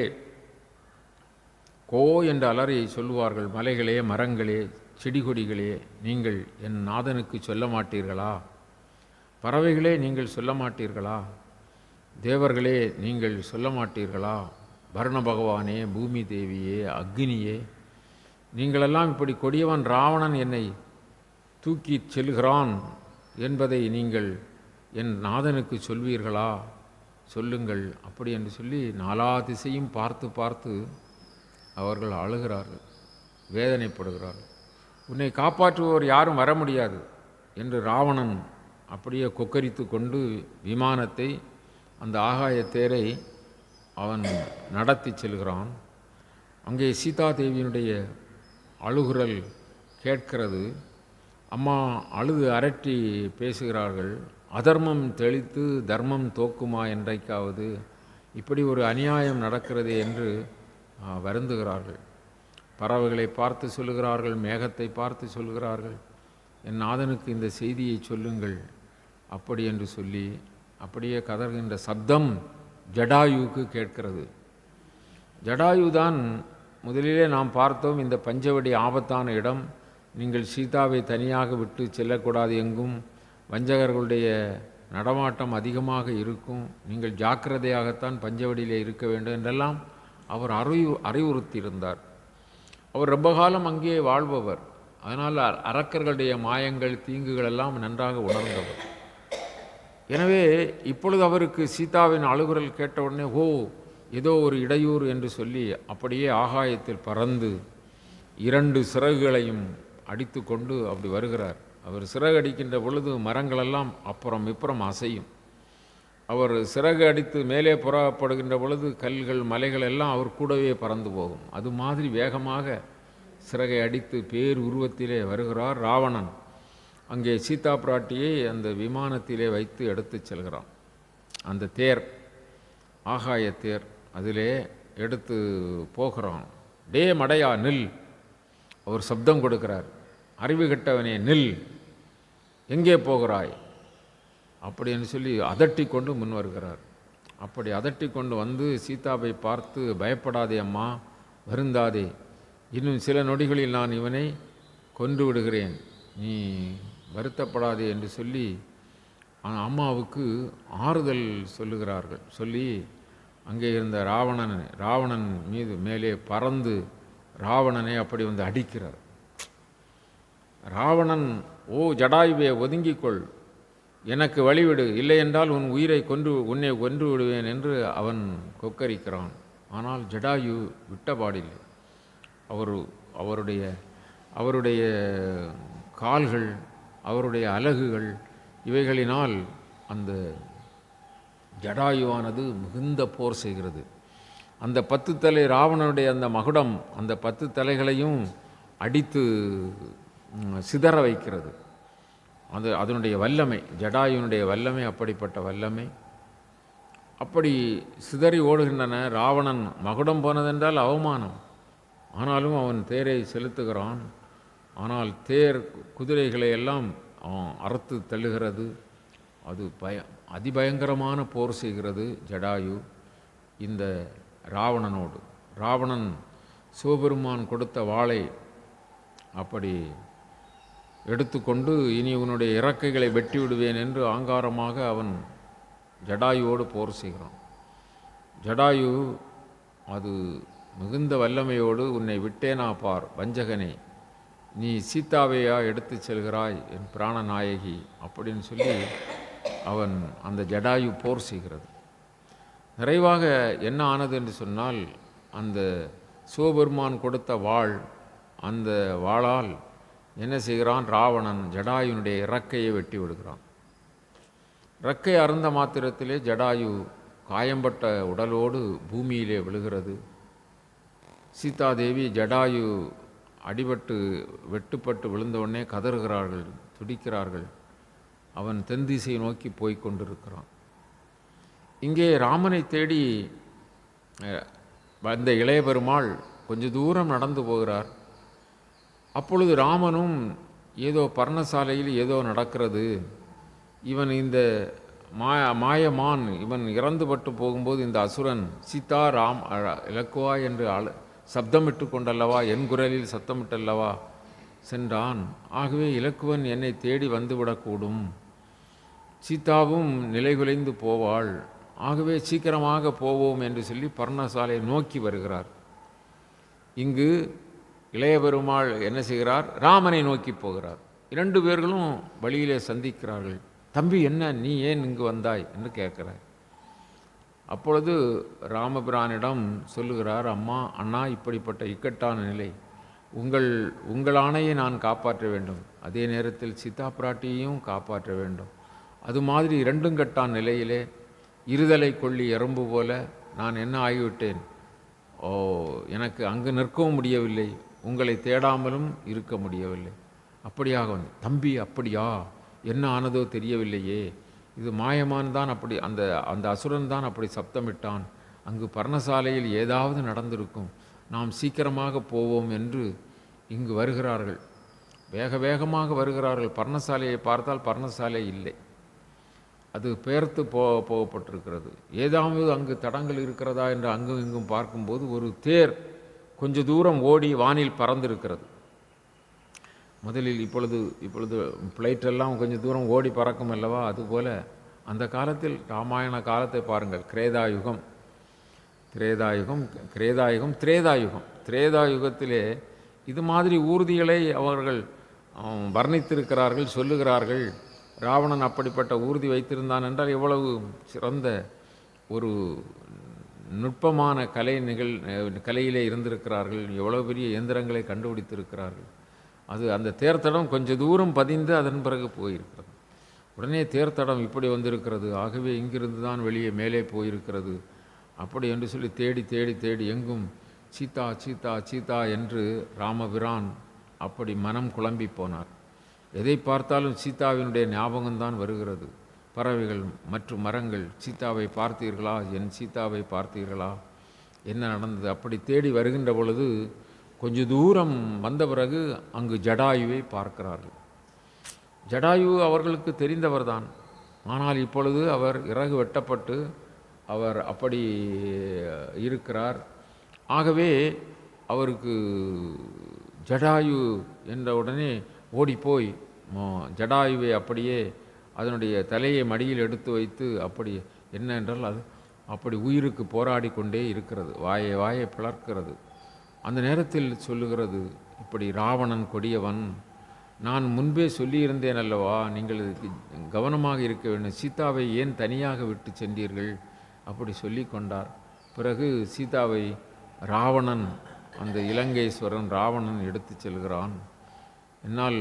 கோ என்ற அலறி சொல்லுவார்கள். மலைகளே, மரங்களே, செடி கொடிகளே, நீங்கள் என் நாதனுக்கு சொல்ல மாட்டீர்களா? பறவைகளே, நீங்கள் சொல்ல மாட்டீர்களா? தேவர்களே, நீங்கள் சொல்ல மாட்டீர்களா? வருண பகவானே, பூமி தேவியே, அக்னியே, நீங்களெல்லாம் இப்படி கொடியவன் ராவணன் என்னை தூக்கி செல்கிறான் என்பதை நீங்கள் என் நாதனுக்கு சொல்வீர்களா? சொல்லுங்கள் அப்படி என்று சொல்லி நாலா திசையும் பார்த்து அவர்கள் அழுகிறார்கள், வேதனைப்படுகிறார்கள். உன்னை காப்பாற்றுவோர் யாரும் வர முடியாது என்று ராவணன் அப்படியே கொக்கரித்து கொண்டு விமானத்தை, அந்த ஆகாய தேரை அவன் நடத்தி செல்கிறான். அங்கே சீதாதேவியினுடைய அழுகுரல் கேட்கிறது. அம்மா அழுது அரட்டி பேசுகிறார்கள். அதர்மம் தெளித்து தர்மம் தோக்குமா என்றைக்காவது, இப்படி ஒரு அநியாயம் நடக்கிறதே என்று வருந்துகிறார்கள். பறவைகளை பார்த்து சொல்லுகிறார்கள், மேகத்தை பார்த்து சொல்லுகிறார்கள், என் நாதனுக்கு இந்த செய்தியை சொல்லுங்கள் அப்படி என்று சொல்லி அப்படியே கதறுகின்ற சப்தம் ஜடாயுவுக்கு கேட்கிறது. ஜடாயுதான் முதலிலே நாம் பார்த்தோம், இந்த பஞ்சவடி ஆபத்தான இடம், நீங்கள் சீதாவை தனியாக விட்டு செல்லக்கூடாது, எங்கும் வஞ்சகர்களுடைய நடமாட்டம் அதிகமாக இருக்கும், நீங்கள் ஜாக்கிரதையாகத்தான் பஞ்சவடியிலே இருக்க வேண்டும் என்றெல்லாம் அவர் அறிவுறுத்தியிருந்தார். அவர் ரொம்ப காலம் அங்கே வாழ்பவர். அதனால் அரக்கர்களுடைய மாயங்கள் தீங்குகள் எல்லாம் நன்றாக உணர்ந்தவர். எனவே இப்பொழுது அவருக்கு சீதாவின் அழுகுரல் கேட்டவுடனே ஏதோ ஒரு இடையூறு என்று சொல்லி அப்படியே ஆகாயத்தில் பறந்து 2 சிறகுகளையும் அடித்து கொண்டு அப்படி வருகிறார். அவர் சிறகு அடிக்கின்ற பொழுது மரங்களெல்லாம் அப்புறம் இப்புறம் அசையும். அவர் சிறகு அடித்து மேலே புறப்படுகின்ற பொழுது கல்கள் மலைகள் எல்லாம் அவர் கூடவே பறந்து போகும். அது மாதிரி வேகமாக சிறகை அடித்து பேர் உருவத்திலே வருகிறார் ராவணன். அங்கே சீதா பிராட்டியை அந்த விமானத்திலே வைத்து எடுத்து செல்கிறான். அந்த தேர், ஆகாய தேர், அதிலே எடுத்து போகிறான். டே மடையா நில்! அவர் சப்தம் கொடுக்கிறார், அறிவு கெட்டவனே நில், எங்கே போகிறாய் அப்படின்னு சொல்லி அதட்டி கொண்டு முன் வருகிறார். அப்படி அதட்டி கொண்டு வந்து சீதாவை பார்த்து, பயப்படாதே அம்மா, வருந்தாதே, இன்னும் சில நொடிகளில் நான் இவனை கொன்று விடுகிறேன், நீ வருத்தப்படாதே என்று சொல்லி அம்மாவுக்கு ஆறுதல் சொல்லுகிறார்கள். சொல்லி அங்கே இருந்த ராவணன் மீது மேலே பறந்து ராவணனை அப்படி வந்து அடிக்கிறார். ராவணன், ஜடாயுவே ஒதுங்கிக்கொள், எனக்கு வழிவிடு, இல்லை என்றால் உன்னை கொன்று விடுவேன் என்று அவன் கொக்கரிக்கிறான். ஆனால் ஜடாயு விட்டபாடில்லை. அவருடைய கால்கள், அவருடைய அலகுகள், இவைகளினால் அந்த ஜடாயுவானது மிகுந்த போர் செய்கிறது. அந்த 10 தலை ராவணனுடைய அந்த மகுடம் அந்த 10 தலைகளையும் அடித்து சிதற வைக்கிறது. அதனுடைய வல்லமை, ஜடாயுனுடைய வல்லமை அப்படிப்பட்ட வல்லமை. அப்படி சிதறி ஓடுகின்றன. ராவணன் மகுடம் போனதென்றால் அவமானம். ஆனாலும் அவன் தேரை செலுத்துகிறான். ஆனால் தேர் குதிரைகளை எல்லாம் அறுத்து தள்ளுகிறது. அது அதிபயங்கரமான போர் செய்கிறது ஜடாயு இந்த ராவணனோடு. ராவணன் சிவபெருமான் கொடுத்த வாளை அப்படி எடுத்துக்கொண்டு, இனி உன்னுடைய இறக்கைகளை வெட்டி விடுவேன் என்று ஆங்காரமாக அவன் ஜடாயுவோடு போர் செய்கிறான். ஜடாயு அது மிகுந்த வல்லமையோடு, உன்னை விட்டேனா பார் வஞ்சகனே, நீ சீதாவையா எடுத்து செல்கிறாய் என் பிராணநாயகி அப்படின்னு சொல்லி அவன் அந்த ஜடாயு போர் செய்கிறது. நிறைவாக என்ன ஆனது என்று சொன்னால், அந்த சிவபெருமான் கொடுத்த வாள், அந்த வாளால் என்ன செய்கிறான் ராவணன், ஜடாயுனுடைய இறக்கையை வெட்டி விடுகிறான். இறக்கை அருந்த மாத்திரத்திலே ஜடாயு காயம்பட்ட உடலோடு பூமியிலே விழுகிறது. சீதாதேவி ஜடாயு அடிபட்டு வெட்டுப்பட்டு விழுந்தவுடனே கதறுகிறார்கள், துடிக்கிறார்கள். அவன் தென் திசையை நோக்கி போய் கொண்டிருக்கிறான். இங்கே ராமனை தேடி வந்த இளைய பெருமாள் கொஞ்ச தூரம் நடந்து போகிறார். அப்பொழுது ராமனும் ஏதோ பர்ணசாலையில் ஏதோ நடக்கிறது, இவன் இந்த மாயமான் இவன் இறந்துபட்டு போகும்போது இந்த அசுரன் சீதா ராம் இலக்குவா என்று சப்தமிட்டு கொண்டல்லவா, என் குரலில் சத்தமிட்டல்லவா சென்றான். ஆகவே இலக்குவன் என்னை தேடி வந்துவிடக்கூடும், சீதாவும் நிலைகுலைந்து போவாள், ஆகவே சீக்கிரமாக போவோம் என்று சொல்லி பர்ணசாலையை நோக்கி வருகிறார். இங்கு இளைய பெருமாள் என்ன செய்கிறார், ராமனை நோக்கி போகிறார். 2 பேர்களும் வழியிலே சந்திக்கிறார்கள். தம்பி, என்ன நீ ஏன் இங்கு வந்தாய் என்று கேட்கிறார். அப்பொழுது ராமபிரானிடம் சொல்லுகிறார், அண்ணா, இப்படிப்பட்ட இக்கட்டான நிலை, உங்கள் ஆணையை நான் காப்பாற்ற வேண்டும், அதே நேரத்தில் சீதா பிராட்டியையும் காப்பாற்ற வேண்டும். அது மாதிரி 2 கட்டான் நிலையிலே இருதலை கொள்ளி எறும்பு போல நான் என்ன ஆகிவிட்டேன், எனக்கு அங்கு நிற்கவும் முடியவில்லை, உங்களை தேடாமலும் இருக்க முடியவில்லை. அப்படியாக வந்து, தம்பி அப்படியா, என்ன ஆனதோ தெரியவில்லையே, இது மாயமான் தான் அப்படி, அந்த அசுரன் தான் அப்படி சப்தமிட்டான், அங்கு பர்ணசாலையில் ஏதாவது நடந்திருக்கும், நாம் சீக்கிரமாக போவோம் என்று இங்கு வருகிறார்கள். வேக வேகமாக வருகிறார்கள். பர்ணசாலையை பார்த்தால் பர்ணசாலை இல்லை, அது பெயர்த்து போகப்பட்டிருக்கிறது. ஏதாவது அங்கு தடங்கள் இருக்கிறதா என்று அங்கும் இங்கும் பார்க்கும்போது ஒரு தேர் கொஞ்ச தூரம் ஓடி வானில் பறந்திருக்கிறது. முதலில் இப்பொழுது ஃப்ளைட்டெல்லாம் கொஞ்சம் தூரம் ஓடி பறக்கும் அல்லவா, அதுபோல் அந்த காலத்தில் ராமாயண காலத்தை பாருங்கள், திரேதாயுகத்திலே இது மாதிரி ஊர்திகளை அவர்கள் வர்ணித்திருக்கிறார்கள், சொல்லுகிறார்கள். ராவணன் அப்படிப்பட்ட ஊர்தி வைத்திருந்தான் என்றால் எவ்வளவு சிறந்த ஒரு நுட்பமான கலையிலே இருந்திருக்கிறார்கள், எவ்வளோ பெரிய இயந்திரங்களை கண்டுபிடித்திருக்கிறார்கள். அது அந்த தேர்தடம் கொஞ்சம் தூரம் பதிந்து அதன் பிறகு போயிருக்கிறது. உடனே தேர்தடம் இப்படி வந்திருக்கிறது, ஆகவே இங்கிருந்து தான் வெளியே மேலே போயிருக்கிறது அப்படி என்று சொல்லி தேடி தேடி தேடி எங்கும் சீதா சீதா சீதா என்று ராமபிரான் அப்படி மனம் குழம்பி போனார். எதை பார்த்தாலும் சீதாவினுடைய ஞாபகம்தான் வருகிறது. பறவைகள் மற்றும் மரங்கள், சீதாவை பார்த்தீர்களா, என் சீதாவை பார்த்தீர்களா, என்ன நடந்தது? அப்படி தேடி வருகின்ற பொழுது கொஞ்சம் தூரம் வந்த பிறகு அங்கு ஜடாயுவை பார்க்கிறார்கள். ஜடாயு அவர்களுக்கு தெரிந்தவர்தான். ஆனால் இப்பொழுது அவர் இறகு வெட்டப்பட்டு அவர் அப்படி இருக்கிறார். ஆகவே அவருக்கு ஜடாயு என்ற உடனே ஓடிப்போய் ஜடாயுவை அப்படியே அதனுடைய தலையை மடியில் எடுத்து வைத்து அப்படி என்ன என்றால் அது அப்படி உயிருக்கு போராடி கொண்டே இருக்கிறது, வாயை பிளர்க்கிறது. அந்த நேரத்தில் சொல்லுகிறது, இப்படி ராவணன் கொடியவன், நான் முன்பே சொல்லியிருந்தேன் அல்லவா, நீங்கள் கவனமாக இருக்க வேண்டும், சீதாவை ஏன் தனியாக விட்டு சென்றீர்கள் அப்படி சொல்லி கொண்டார். பிறகு சீதாவை ராவணன், அந்த இலங்கைஸ்வரன் ராவணன் எடுத்து செல்கிறான். என்னால்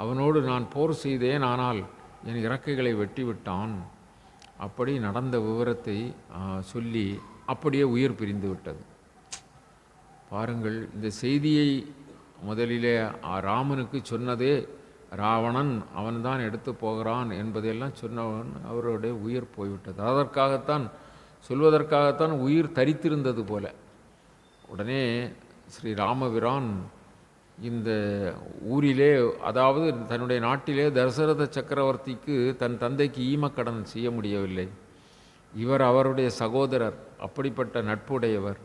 அவனோடு நான் போர் செய்தேன், ஆனால் என் இறக்கைகளை வெட்டிவிட்டான். அப்படி நடந்த விவரத்தை சொல்லி அப்படியே உயிர் பிரிந்து விட்டது. பாருங்கள், இந்த செய்தியை முதலிலே ராமனுக்கு சொன்னதே ராவணன், அவன்தான் எடுத்து போகிறான் என்பதையெல்லாம் சொன்னவன் அவருடைய உயிர் போய்விட்டது. அதற்காகத்தான் சொல்வதற்காகத்தான் உயிர் தரித்திருந்தது போல. உடனே ஸ்ரீ ராமபிரான் இந்த ஊரிலே, அதாவது தன்னுடைய நாட்டிலே தசரத சக்கரவர்த்திக்கு தன் தந்தைக்கு ஈமக்கடன் செய்ய முடியவில்லை. இவர் அவருடைய சகோதரர், அப்படிப்பட்ட நட்புடையவர்.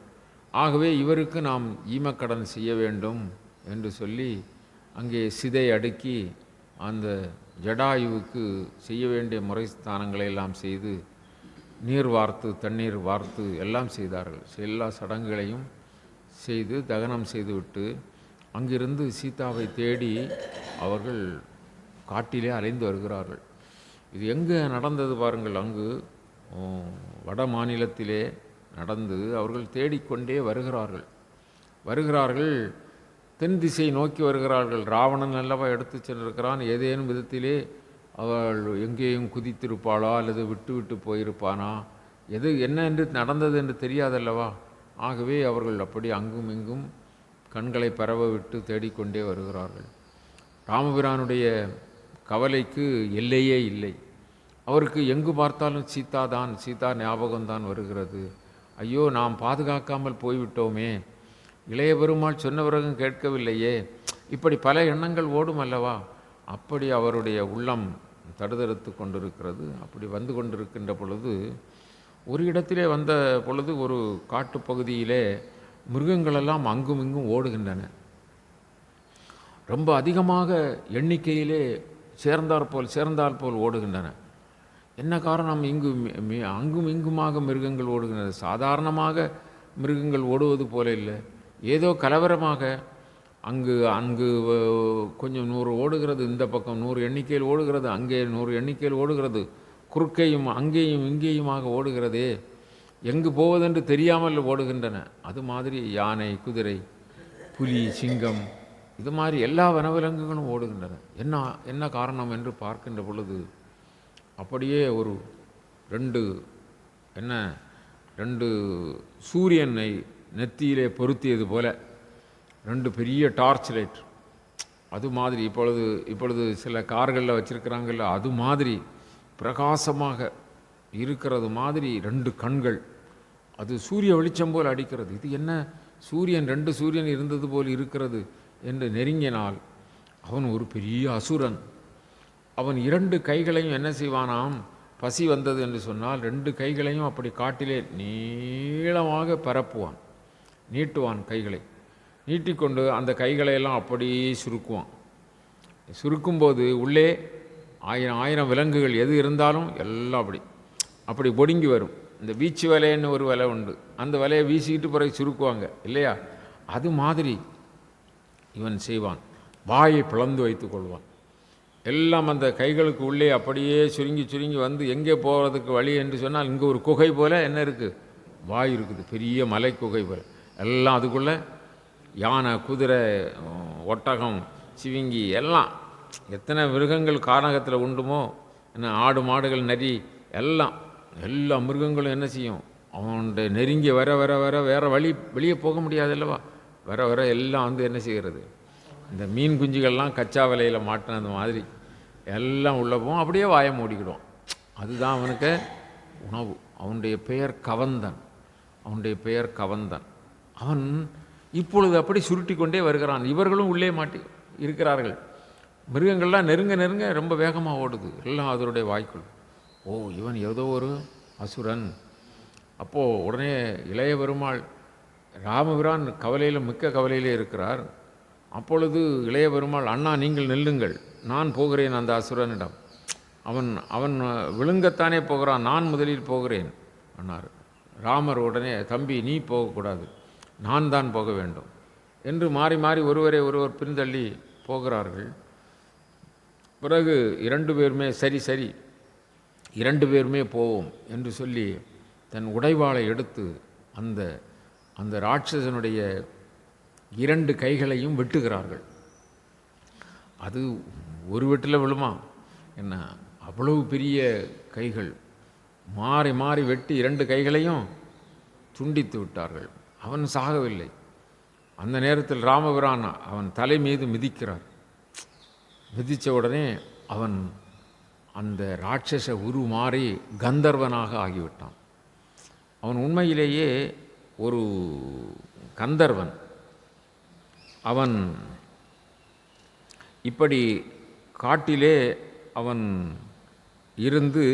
ஆகவே இவருக்கு நாம் ஈமக்கடன் செய்ய வேண்டும் என்று சொல்லி அங்கே சிதை அடுக்கி அந்த ஜடாயுவுக்கு செய்ய வேண்டிய முறை ஸ்தானங்களை எல்லாம் செய்து நீர் வார்த்து தண்ணீர் வார்த்து எல்லாம் செய்தார்கள். எல்லா சடங்குகளையும் செய்து தகனம் செய்துவிட்டு அங்கிருந்து சீதாவை தேடி அவர்கள் காட்டிலே அலைந்து வருகிறார்கள். இது எங்கே நடந்தது பாருங்கள், அங்கு வட மாநிலத்திலே நடந்து அவர்கள் தேடிக்கொண்டே வருகிறார்கள். தென் திசை நோக்கி வருகிறார்கள். ராவணன் அல்லவா எடுத்து சென்றிருக்கிறான், ஏதேனும் விதத்திலே அவள் எங்கேயும் குதித்திருப்பாளா அல்லது விட்டு போயிருப்பானா, எது என்ன என்று நடந்தது என்று தெரியாதல்லவா. ஆகவே அவர்கள் அப்படி அங்கும் இங்கும் கண்களை பரவ விட்டு தேடிக்கொண்டே வருகிறார்கள். ராமபிரானுடைய கவலைக்கு எல்லையே இல்லை. அவருக்கு எங்கு பார்த்தாலும் சீதா ஞாபகம்தான் வருகிறது. ஐயோ, நாம் பாதுகாக்காமல் போய்விட்டோமே, இளைய பெருமாள் சொன்ன பிறகும் கேட்கவில்லையே, இப்படி பல எண்ணங்கள் ஓடும் அல்லவா. அப்படி அவருடைய உள்ளம் தடுதடுத்து கொண்டிருக்கிறது. அப்படி வந்து கொண்டிருக்கின்ற பொழுது ஒரு இடத்திலே வந்த பொழுது ஒரு காட்டுப்பகுதியிலே மிருகங்களெல்லாம் அங்கும் இங்கும் ஓடுகின்றன. ரொம்ப அதிகமாக எண்ணிக்கையிலே சேர்ந்தால் போல் ஓடுகின்றன. என்ன காரணம்? அங்கும் இங்குமாக மிருகங்கள் ஓடுகின்றன. சாதாரணமாக மிருகங்கள் ஓடுவது போல இல்லை, ஏதோ கலவரமாக அங்கு கொஞ்சம் 100 ஓடுகிறது, இந்த பக்கம் 100 எண்ணிக்கையில் ஓடுகிறது, அங்கே 100 எண்ணிக்கையில் ஓடுகிறது, குறுக்கையும் அங்கேயும் இங்கேயுமாக ஓடுகிறதே, எங்கு போவதென்று தெரியாமல் ஓடுகின்றன. அது மாதிரி யானை, குதிரை, புலி, சிங்கம், இது மாதிரி எல்லா வனவிலங்குகளும் ஓடுகின்றன. என்ன காரணம் என்று பார்க்கின்ற பொழுது அப்படியே ஒரு ரெண்டு சூரியனை நெத்தியிலே பொருத்தியது போல 2 பெரிய டார்ச் லைட், அது மாதிரி இப்பொழுது சில கார்களில் வச்சுருக்கிறாங்கல்ல, அது மாதிரி பிரகாசமாக இருக்கிறது மாதிரி 2 கண்கள், அது சூரிய வெளிச்சம் போல் அடிக்கிறது. இது என்ன சூரியன், 2 சூரியன் இருந்தது போல் இருக்கிறது என்று நெருங்கினால் அவன் ஒரு பெரிய அசுரன். அவன் 2 கைகளையும் என்ன செய்வானாம், பசி வந்தது என்று சொன்னால் 2 கைகளையும் அப்படி காட்டிலே நீளமாக பரப்புவான், நீட்டுவான். கைகளை நீட்டிக்கொண்டு அந்த கைகளையெல்லாம் அப்படியே சுருக்குவான். சுருக்கும்போது உள்ளே 1000 விலங்குகள் எது இருந்தாலும் எல்லாம் அப்படி ஒடுங்கி வரும். இந்த வீச்சு வலைன்னு ஒரு வலை உண்டு, அந்த வலையை வீசிக்கிட்டு பிறகு சுருக்குவாங்க இல்லையா, அது மாதிரி இவன் செய்வான். வாயை பிளந்து வைத்து கொள்வான். எல்லாம் அந்த கைகளுக்கு உள்ளே அப்படியே சுருங்கி சுருங்கி வந்து எங்கே போகிறதுக்கு வழி என்று சொன்னால் இங்கே ஒரு குகை போல் என்ன இருக்குது, வாய் இருக்குது, பெரிய மலை குகை போல். எல்லாம் அதுக்குள்ளே யானை, குதிரை, ஒட்டகம், சிவிங்கி எல்லாம் எத்தனை மிருகங்கள் கானகத்தில் உண்டுமோ, என்ன ஆடு மாடுகள், நரி எல்லாம் எல்லா மிருகங்களும் என்ன செய்யும், அவனுடைய நெருங்கி வர வர வர வேறு வெளியே போக முடியாது அல்லவா, வர வர எல்லாம் வந்து என்ன செய்கிறது, இந்த மீன் குஞ்சுகள்லாம் கச்சா வலையில் மாட்டினது மாதிரி எல்லாம் உள்ள போவோம், அப்படியே வாயை மூடிக்கிடுவான். அதுதான் அவனுக்கு உணவு. அவனுடைய பெயர் கவந்தன். அவனுடைய பெயர் கவந்தன். அவன் இப்பொழுது அப்படி சுருட்டி கொண்டே வருகிறான். இவர்களும் உள்ளே மாட்டி இருக்கிறார்கள். மிருகங்கள்லாம் நெருங்க நெருங்க ரொம்ப வேகமாக ஓடுது, எல்லாம் அதனுடைய வாய்க்குள். ஓ, இவன் ஏதோ ஒரு அசுரன். அப்போது உடனே இளைய பெருமாள் ராமபிரான் கவலையில் மிக்க கவலையிலே இருக்கிறார். அப்பொழுது இளைய பெருமாள், அண்ணா நீங்கள் நில்லுங்கள், நான் போகிறேன் அந்த அசுரனிடம். அவன் அவன் விழுங்கத்தானே போகிறான், நான் முதலில் போகிறேன் அண்ணார். ராமர் உடனே, தம்பி நீ போகக்கூடாது, நான் தான் போக வேண்டும் என்று மாறி மாறி ஒருவரை ஒருவர் பின்தள்ளி போகிறார்கள். பிறகு 2 பேருமே சரி சரி 2 பேருமே போவோம் என்று சொல்லி தன் உடைவாளை எடுத்து அந்த அந்த ராட்சசனுடைய 2 கைகளையும் வெட்டுகிறார்கள். அது ஒரு வெட்டில் விழுமா என்ன, அவ்வளவு பெரிய கைகள். மாறி மாறி வெட்டி 2 கைகளையும் துண்டித்து விட்டார்கள். அவன் சாகவில்லை. அந்த நேரத்தில் ராமபிரான் அவன் தலை மீது மிதிக்கிறார். மிதித்த உடனே அவன் அந்த ராட்சச உரு மாறி கந்தர்வனாக ஆகிவிட்டான். அவன் உண்மையிலேயே ஒரு கந்தர்வன். அவன் இப்படி காட்டிலே அவன் இருந்து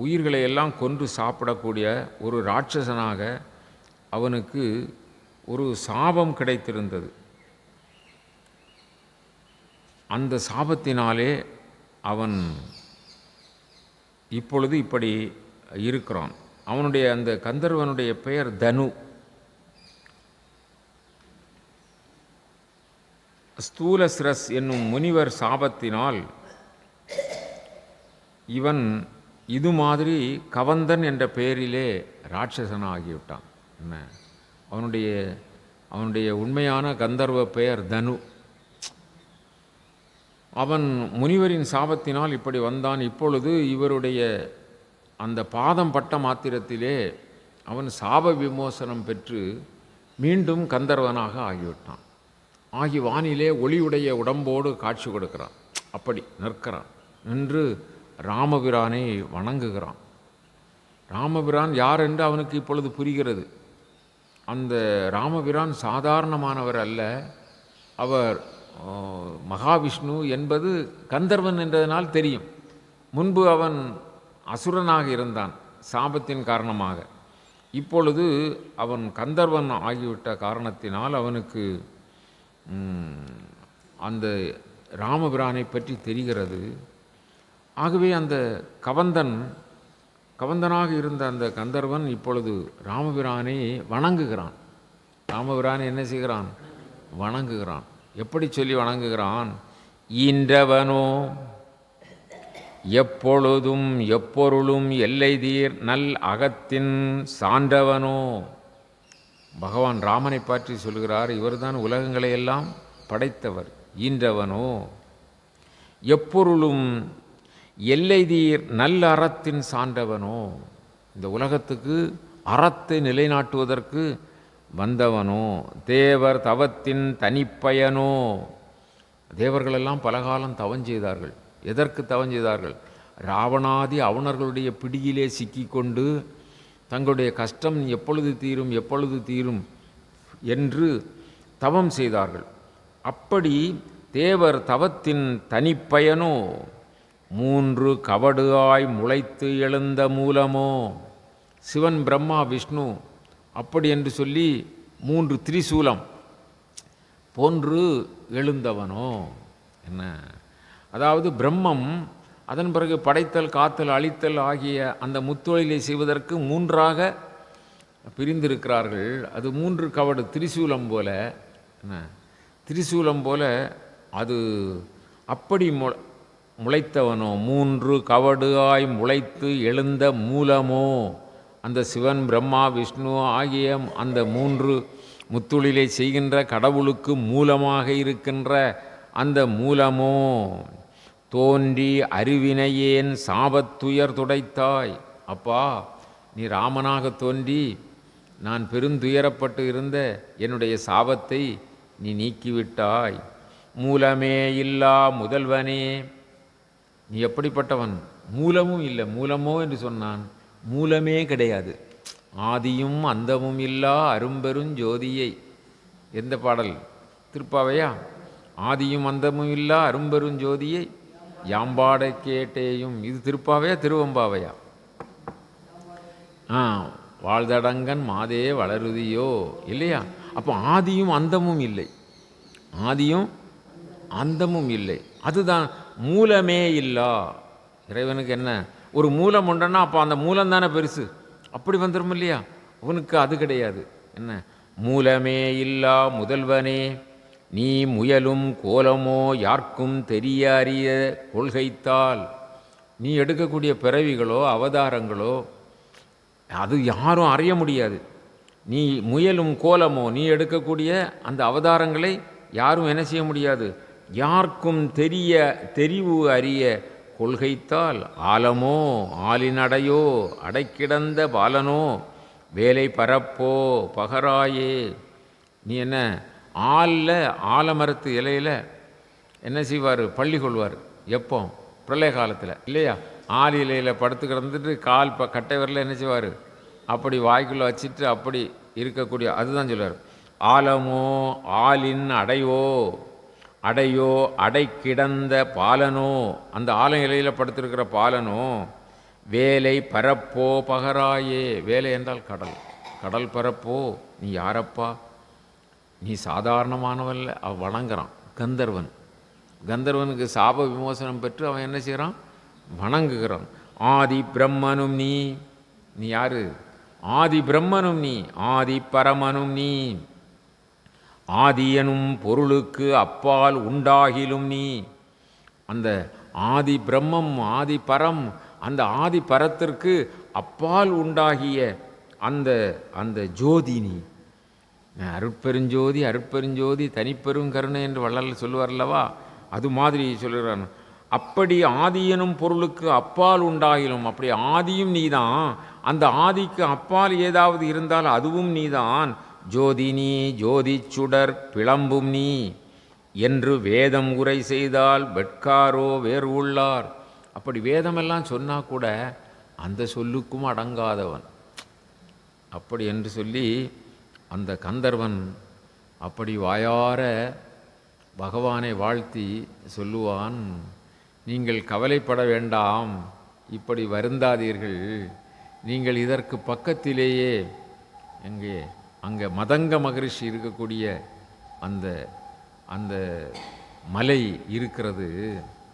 உயிர்களை எல்லாம் கொன்று சாப்பிடக்கூடிய ஒரு ராட்சசனாக அவனுக்கு ஒரு சாபம் கிடைத்திருந்தது. அந்த சாபத்தினாலே அவன் இப்பொழுது இப்படி இருக்கிறான். அவனுடைய அந்த கந்தர்வனுடைய பெயர் தனு. ஸ்தூலசிரஸ் என்னும் முனிவர் சாபத்தினால் இவன் இது மாதிரி கவந்தன் என்ற பெயரிலே ராட்சசனாகிவிட்டான். என்ன, அவனுடைய உண்மையான கந்தர்வ பெயர் தனு. அவன் முனிவரின் சாபத்தினால் இப்படி வந்தான். இப்பொழுது இவருடைய அந்த பாதம் பட்ட மாத்திரத்திலே அவன் சாப விமோசனம் பெற்று மீண்டும் கந்தர்வனாக ஆகிவிட்டான். ஆகி வானிலே ஒளியுடைய உடம்போடு காட்சி கொடுக்கிறான். அப்படி நிற்கிறான். நின்று ராமபிரானை வணங்குகிறான். ராமபிரான் யார் என்று அவனுக்கு இப்பொழுது புரிகிறது. அந்த ராமபிரான் சாதாரணமானவர் அல்ல. அவர் மகாவிஷ்ணு என்பது கந்தர்வன் என்றதனால் தெரியும். முன்பு அவன் அசுரனாக இருந்தான் சாபத்தின் காரணமாக. இப்பொழுது அவன் கந்தர்வன் ஆகிவிட்ட காரணத்தினால் அவனுக்கு அந்த ராமபிரானை பற்றி தெரிகிறது. ஆகவே அந்த கவந்தனாக இருந்த அந்த கந்தர்வன் இப்பொழுது ராமபிரானை வணங்குகிறான். ராமபிரானை என்ன செய்கிறான்? வணங்குகிறான். எப்படி சொல்லி வணங்குகிறான்? ஈன்றவனோ எப்பொழுதும் எப்பொருளும் எல்லைதீர் நல் அகத்தின் சான்றவனோ. பகவான் ராமனை பற்றி சொல்கிறார். இவர்தான் உலகங்களை எல்லாம் படைத்தவர். ஈன்றவனோ எப்பொருளும் எல்லைதீர் நல் அறத்தின் சான்றவனோ. இந்த உலகத்துக்கு அறத்தை நிலைநாட்டுவதற்கு வந்தவனோ. தேவர் தவத்தின் தனிப்பயனோ. தேவர்களெல்லாம் பலகாலம் தவம் செய்தார்கள். எதற்கு தவம் செய்தார்கள்? ராவணாதி அவணர்களுடைய பிடியிலே சிக்கிக்கொண்டு தங்களுடைய கஷ்டம் எப்பொழுது தீரும் எப்பொழுது தீரும் என்று தவம் செய்தார்கள். அப்படி தேவர் தவத்தின் தனிப்பயனோ 3 கவடுகாய் முளைத்து எழுந்த மூலமோ. சிவன் பிரம்மா விஷ்ணு அப்படி என்று சொல்லி 3 திரிசூலம் போன்று எழுந்தவனோ. என்ன, அதாவது பிரம்மம் அதன் பிறகு படைத்தல் காத்தல் அழித்தல் ஆகிய அந்த முத்தொழிலை செய்வதற்கு 3ஆக பிரிந்திருக்கிறார்கள். அது 3 கவடு திரிசூலம் போல. என்ன, திரிசூலம் போல அது அப்படி முளைத்தவனோ, 3 கவடுகாய் முளைத்து எழுந்த மூலமோ, அந்த சிவன் பிரம்மா விஷ்ணு ஆகிய அந்த 3 முத்துளிலை செய்கின்ற கடவுளுக்கு மூலமாக இருக்கின்ற அந்த மூலமோ, தோன்றி அறிவினையேன் சாபத்துயர் துடைத்தாய். அப்பா, நீ ராமனாக தோன்றி நான் பெருந்துயரப்பட்டு இருந்த என்னுடைய சாபத்தை நீ நீக்கிவிட்டாய். மூலமே இல்லா முதல்வனே, நீ எப்படிப்பட்டவன்? மூலமும் இல்லை. மூலமோ என்று சொன்னான், மூலமே கிடையாது. ஆதியும் அந்தமும் இல்லா அரும்பெருஞ்சோதியை. எந்த பாடல்? திருப்பாவையா? ஆதியும் அந்தமும் இல்லா அரும்பெருஞ்சோதியை யாம்பாட கேட்டேயும். இது திருப்பாவையா திருவம்பாவையா? வாழ்தடங்கன் மாதே வளருதியோ, இல்லையா? அப்போ ஆதியும் அந்தமும் இல்லை, ஆதியும் அந்தமும் இல்லை. அதுதான் மூலமே இல்லா. இறைவனுக்கு என்ன ஒரு மூலம் உண்டுன்னா அப்போ அந்த மூலம் தானே பெருசு, அப்படி வந்துடும் இல்லையா? அவனுக்கு அது கிடையாது. என்ன? மூலமே இல்லா முதல்வனே, நீ முயலும் கோலமோ யார்க்கும் தெரிய அறிய கொள்கைத்தால். நீ எடுக்கக்கூடிய பிறவிகளோ அவதாரங்களோ அது யாரும் அறிய முடியாது. நீ முயலும் கோலமோ, நீ எடுக்கக்கூடிய அந்த அவதாரங்களை யாரும் என்ன செய்ய முடியாது. யாருக்கும் தெரிவு அறிய கொள்கைத்தால். ஆலமோ ஆலினடையோ அடைக்கிடந்த பாலனோ வேலை பரப்போ பகராயே. நீ என்ன ஆலில் ஆலமரத்து இலையில் என்ன செய்வார்? பள்ளி கொள்வார். எப்போ? பிரளய காலத்தில், இல்லையா? ஆள் இலையில் படுத்து கிடந்துட்டு கால் கட்டை வரல என்ன செய்வார்? அப்படி வாய்க்குள்ளே வச்சுட்டு அப்படி இருக்கக்கூடிய, அதுதான் சொல்லுவார். ஆலமோ ஆலின் அடையோ அடை கிடந்த பாலனோ, அந்த ஆல இலையில் படுத்திருக்கிற பாலனோ வேலை பரப்போ பகராயே. வேலை என்றால் கடல், கடல் பரப்போ. நீ யாரப்பா? நீ சாதாரணமானவல்ல. அவன் வணங்குறான். கந்தர்வன், கந்தர்வனுக்கு சாப விமோசனம் பெற்று அவன் என்ன செய்கிறான்? வணங்குகிறான். ஆதி பிரம்மனும் நீ. நீ யாரு? ஆதி பிரம்மனும் நீ, ஆதி பரமனும் நீ. ஆதியனும் பொருளுக்கு அப்பால் உண்டாகிலும் நீ. அந்த ஆதி பிரம்மம், ஆதி பரம், அந்த ஆதி பரத்திற்கு அப்பால் உண்டாகிய அந்த அந்த ஜோதி நீ. அருட்பெருஞ்சோதி அருட்பெருஞ்சோதி தனிப்பெரும் கருணை என்று வள்ளல் சொல்லுவார்ல்லவா, அது மாதிரி சொல்லுகிறான். அப்படி ஆதியனும் பொருளுக்கு அப்பால் உண்டாகிலும், அப்படி ஆதியும் நீதான், அந்த ஆதிக்கு அப்பால் ஏதாவது இருந்தால் அதுவும் நீதான். ஜோதி நீ, ஜோதி சுடர் பிளம்பும் நீ என்று வேதம் உரை செய்தால் வெட்காரோ வேறு உள்ளார். அப்படி வேதமெல்லாம் சொன்னால் கூட அந்த சொல்லுக்கும் அடங்காதவன் அப்படி என்று சொல்லி அந்த கந்தர்வன் அப்படி வாயார பகவானை வாழ்த்தி சொல்லுவான். நீங்கள் கவலைப்பட வேண்டாம், இப்படி வருந்தாதீர்கள். நீங்கள் இதற்கு பக்கத்திலேயே அங்கே மதங்க மகரிஷி இருக்கக்கூடிய அந்த அந்த மலை இருக்கிறது.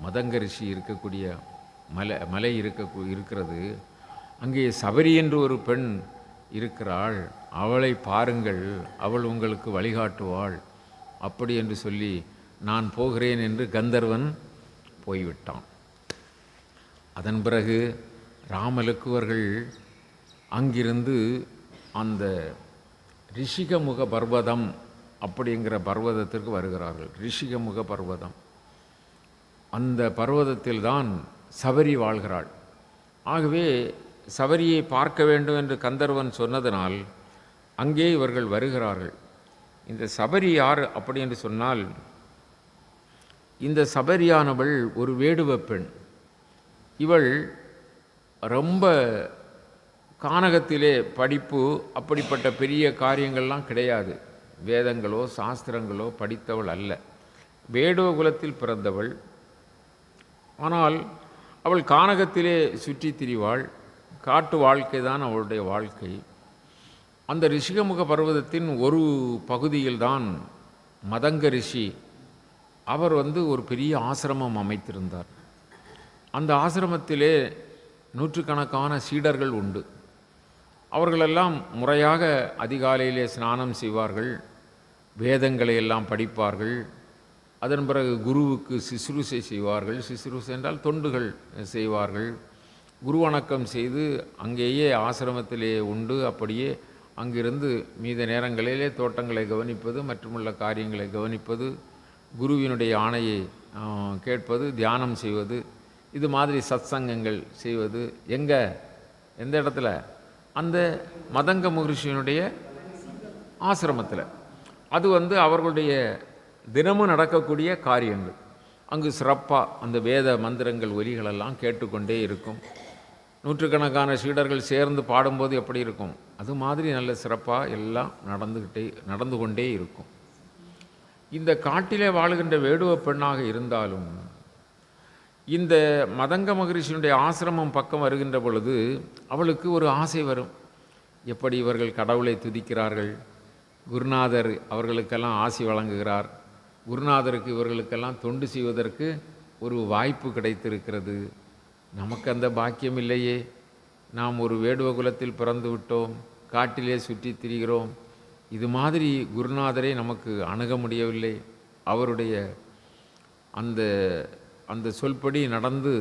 மதங்க ரிஷி இருக்கக்கூடிய மலை இருக்கிறது. அங்கே சபரி என்று ஒரு பெண் இருக்கிறாள், அவளை பாருங்கள், அவள் உங்களுக்கு வழிகாட்டுவாள். அப்படி என்று சொல்லி நான் போகிறேன் என்று கந்தர்வன் போய்விட்டான். அதன் பிறகு ராமலக்குவர்கள் அங்கிருந்து அந்த ரிஷிகமுக பர்வதம் அப்படிங்கிற பர்வதத்திற்கு வருகிறார்கள். ரிஷிகமுக பர்வதம், அந்த பர்வதத்தில்தான் சபரி வாழ்கிறாள். ஆகவே சபரியை பார்க்க வேண்டும் என்று கந்தர்வன் சொன்னதனால் அங்கே இவர்கள் வருகிறார்கள். இந்த சபரி யார் அப்படி என்று சொன்னால், இந்த சபரியானவள் ஒரு வேடுவ பெண். இவள் ரொம்ப கானகத்திலே படிப்பு அப்படிப்பட்ட பெரிய காரியங்கள்லாம் கிடையாது. வேதங்களோ சாஸ்திரங்களோ படித்தவள் அல்ல. வேடுவ குலத்தில் பிறந்தவள். ஆனால் அவள் கானகத்திலே சுற்றி திரிவாள். காட்டு வாழ்க்கை தான் அவளுடைய வாழ்க்கை. அந்த ரிஷிகமுக பர்வதத்தின் ஒரு பகுதியில்தான் மதங்க ரிஷி அவர் ஒரு பெரிய ஆசிரமம் அமைத்திருந்தார். அந்த ஆசிரமத்திலே நூற்றுக்கணக்கான சீடர்கள் உண்டு. அவர்களெல்லாம் முறையாக அதிகாலையிலே ஸ்நானம் செய்வார்கள். வேதங்களை எல்லாம் படிப்பார்கள். அதன் பிறகு குருவுக்கு சிசுருசை செய்வார்கள். சிசுருசை என்றால் தொண்டுகள் செய்வார்கள். குரு வணக்கம் செய்து அங்கேயே ஆசிரமத்திலே உண்டு. அப்படியே அங்கிருந்து மீத நேரங்களிலே தோட்டங்களை கவனிப்பது, மற்றுமுள்ள காரியங்களை கவனிப்பது, குருவினுடைய ஆணையை கேட்பது, தியானம் செய்வது, இது மாதிரி சத்சங்கங்கள் செய்வது. எந்த இடத்துல? அந்த மதங்க மகரிஷியினுடைய ஆசிரமத்தில். அது அவர்களுடைய தினமும் நடக்கக்கூடிய காரியங்கள். அங்கு சிறப்பாக அந்த வேத மந்திரங்கள் ஒலிகளெல்லாம் கேட்டுக்கொண்டே இருக்கும். நூற்றுக்கணக்கான சீடர்கள் சேர்ந்து பாடும்போது எப்படி இருக்கும், அது மாதிரி நல்ல சிறப்பாக எல்லாம் நடந்து கொண்டே இருக்கும். இந்த காட்டிலே வாழுகின்ற வேடுவ பெண்ணாக இருந்தாலும் இந்த மதங்க மகரிஷியினுடைய ஆசிரமம் பக்கம் வருகின்ற பொழுது அவளுக்கு ஒரு ஆசை வரும். எப்படி இவர்கள் கடவுளை துதிக்கிறார்கள், குருநாதர் அவர்களுக்கெல்லாம் ஆசி வழங்குகிறார், குருநாதருக்கு இவர்களுக்கெல்லாம் தொண்டு செய்வதற்கு ஒரு வாய்ப்பு கிடைத்திருக்கிறது. நமக்கு அந்த பாக்கியம் இல்லையே. நாம் ஒரு வேடுவ குலத்தில் பிறந்து விட்டோம், காட்டிலே சுற்றி திரிகிறோம். இது மாதிரி குருநாதரை நமக்கு அணுக முடியவில்லை. அவருடைய அந்த சொல்படி நடந்து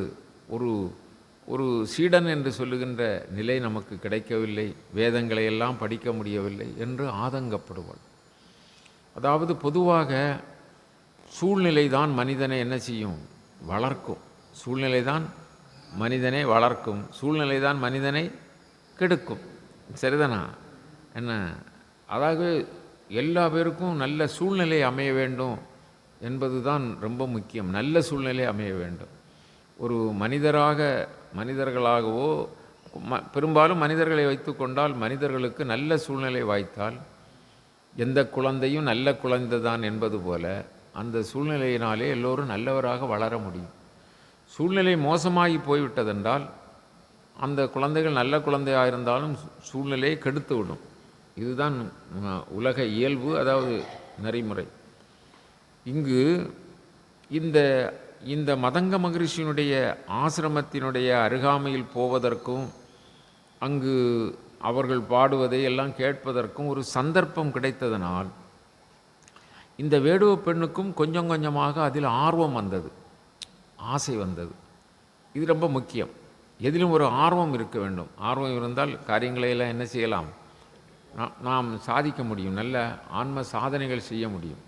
ஒரு சீடன் என்று சொல்லுகின்ற நிலை நமக்கு கிடைக்கவில்லை, வேதங்களை எல்லாம் படிக்க முடியவில்லை என்று ஆதங்கப்படுவாள். அதாவது பொதுவாக சூழ்நிலை தான் மனிதனை என்ன செய்யும்? வளர்க்கும். சூழ்நிலை தான் மனிதனை வளர்க்கும், சூழ்நிலை தான் மனிதனை கெடுக்கும். சரிதானா? என்ன, அதாவது எல்லா பேருக்கும் நல்ல சூழ்நிலை அமைய வேண்டும் என்பது தான் ரொம்ப முக்கியம். நல்ல சூழ்நிலை அமைய வேண்டும். ஒரு மனிதர்களாகவோ பெரும்பாலும் மனிதர்களை வைத்து கொண்டால் மனிதர்களுக்கு நல்ல சூழ்நிலை வாய்த்தால் எந்த குழந்தையும் நல்ல குழந்தை தான் என்பது போல அந்த சூழ்நிலையினாலே எல்லோரும் நல்லவராக வளர முடியும். சூழ்நிலை மோசமாகி போய்விட்டதென்றால் அந்த குழந்தைகள் நல்ல குழந்தையாக இருந்தாலும் சூழ்நிலையை கெடுத்து விடும். இதுதான் உலக இயல்பு, அதாவது நெறிமுறை. இங்கு இந்த மதங்க மகரிஷியினுடைய ஆசிரமத்தினுடைய அருகாமையில் போவதற்கும் அங்கு அவர்கள் பாடுவதை எல்லாம் கேட்பதற்கும் ஒரு சந்தர்ப்பம் கிடைத்ததனால் இந்த வேடுவ பெண்ணுக்கும் கொஞ்சம் கொஞ்சமாக அதில் ஆர்வம் வந்தது, ஆசை வந்தது. இது ரொம்ப முக்கியம். எதிலும் ஒரு ஆர்வம் இருக்க வேண்டும். ஆர்வம் இருந்தால் காரியங்களையெல்லாம் என்ன செய்யலாம்? நாம் சாதிக்க முடியும், நல்ல ஆன்ம சாதனைகள் செய்ய முடியும்.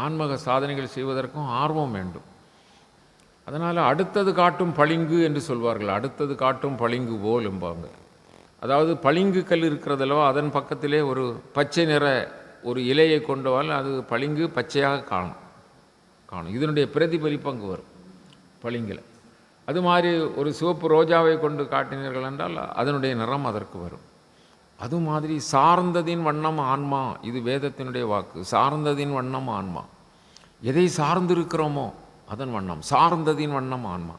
ஆன்மக சாதனைகள் செய்வதற்கும் ஆர்வம் வேண்டும். அதனால் அடுத்தது காட்டும் பளிங்கு என்று சொல்வார்கள். அடுத்தது காட்டும் பளிங்கு போல் என்பாங்க. அதாவது பளிங்கு கல் இருக்கிறதல்லவோ, அதன் பக்கத்திலே ஒரு பச்சை நிற ஒரு இலையை கொண்டவால் அது பளிங்கு பச்சையாக காணும். இதனுடைய பிரதிபலிப்பு அங்கு வரும் பளிங்கில். அது மாதிரி ஒரு சிவப்பு ரோஜாவை கொண்டு காட்டினீர்கள் என்றால் அதனுடைய நிறம் அதற்கு வரும். அது மாதிரி சார்ந்ததின் வண்ணம் ஆன்மா, இது வேதத்தினுடைய வாக்கு. சார்ந்ததின் வண்ணம் ஆன்மா, எதை சார்ந்திருக்கிறோமோ அதன் வண்ணம், சார்ந்ததின் வண்ணம் ஆன்மா.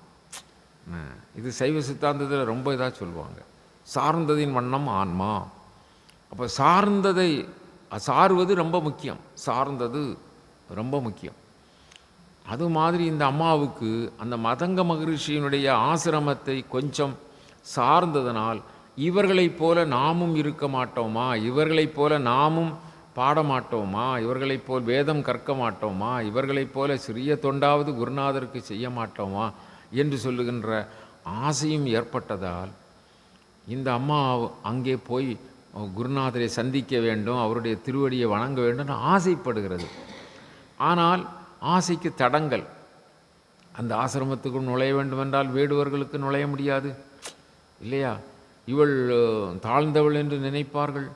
இது சைவ சித்தாந்தத்தில் ரொம்ப இதாக சொல்லுவாங்க, சார்ந்ததின் வண்ணம் ஆன்மா. அப்போ சார்ந்ததை சாருவது ரொம்ப முக்கியம், சார்ந்தது ரொம்ப முக்கியம். அது மாதிரி இந்த அம்மாவுக்கு அந்த மதங்க மகரிஷியினுடைய ஆசிரமத்தை கொஞ்சம் சார்ந்ததனால் இவர்களைப் போல நாமும் இருக்க மாட்டோமா, இவர்களைப் போல நாமும் பாட மாட்டோமா, இவர்களைப் போல் வேதம் கற்க மாட்டோமா, இவர்களைப் போல சிறிய தொண்டாவது குருநாதருக்கு செய்ய மாட்டோமா என்று சொல்லுகின்ற ஆசையும் ஏற்பட்டதால் இந்த அம்மா அங்கே போய் குருநாதரை சந்திக்க வேண்டும், அவருடைய திருவடியை வணங்க வேண்டும் ஆசைப்படுகிறது. ஆனால் ஆசைக்கு தடங்கள். அந்த ஆசிரமத்துக்குள் நுழைய வேண்டுமென்றால் வேடுவர்களுக்கு நுழைய முடியாது இல்லையா? இவள் தாழ்ந்தவள் என்று நினைப்பார்கள்.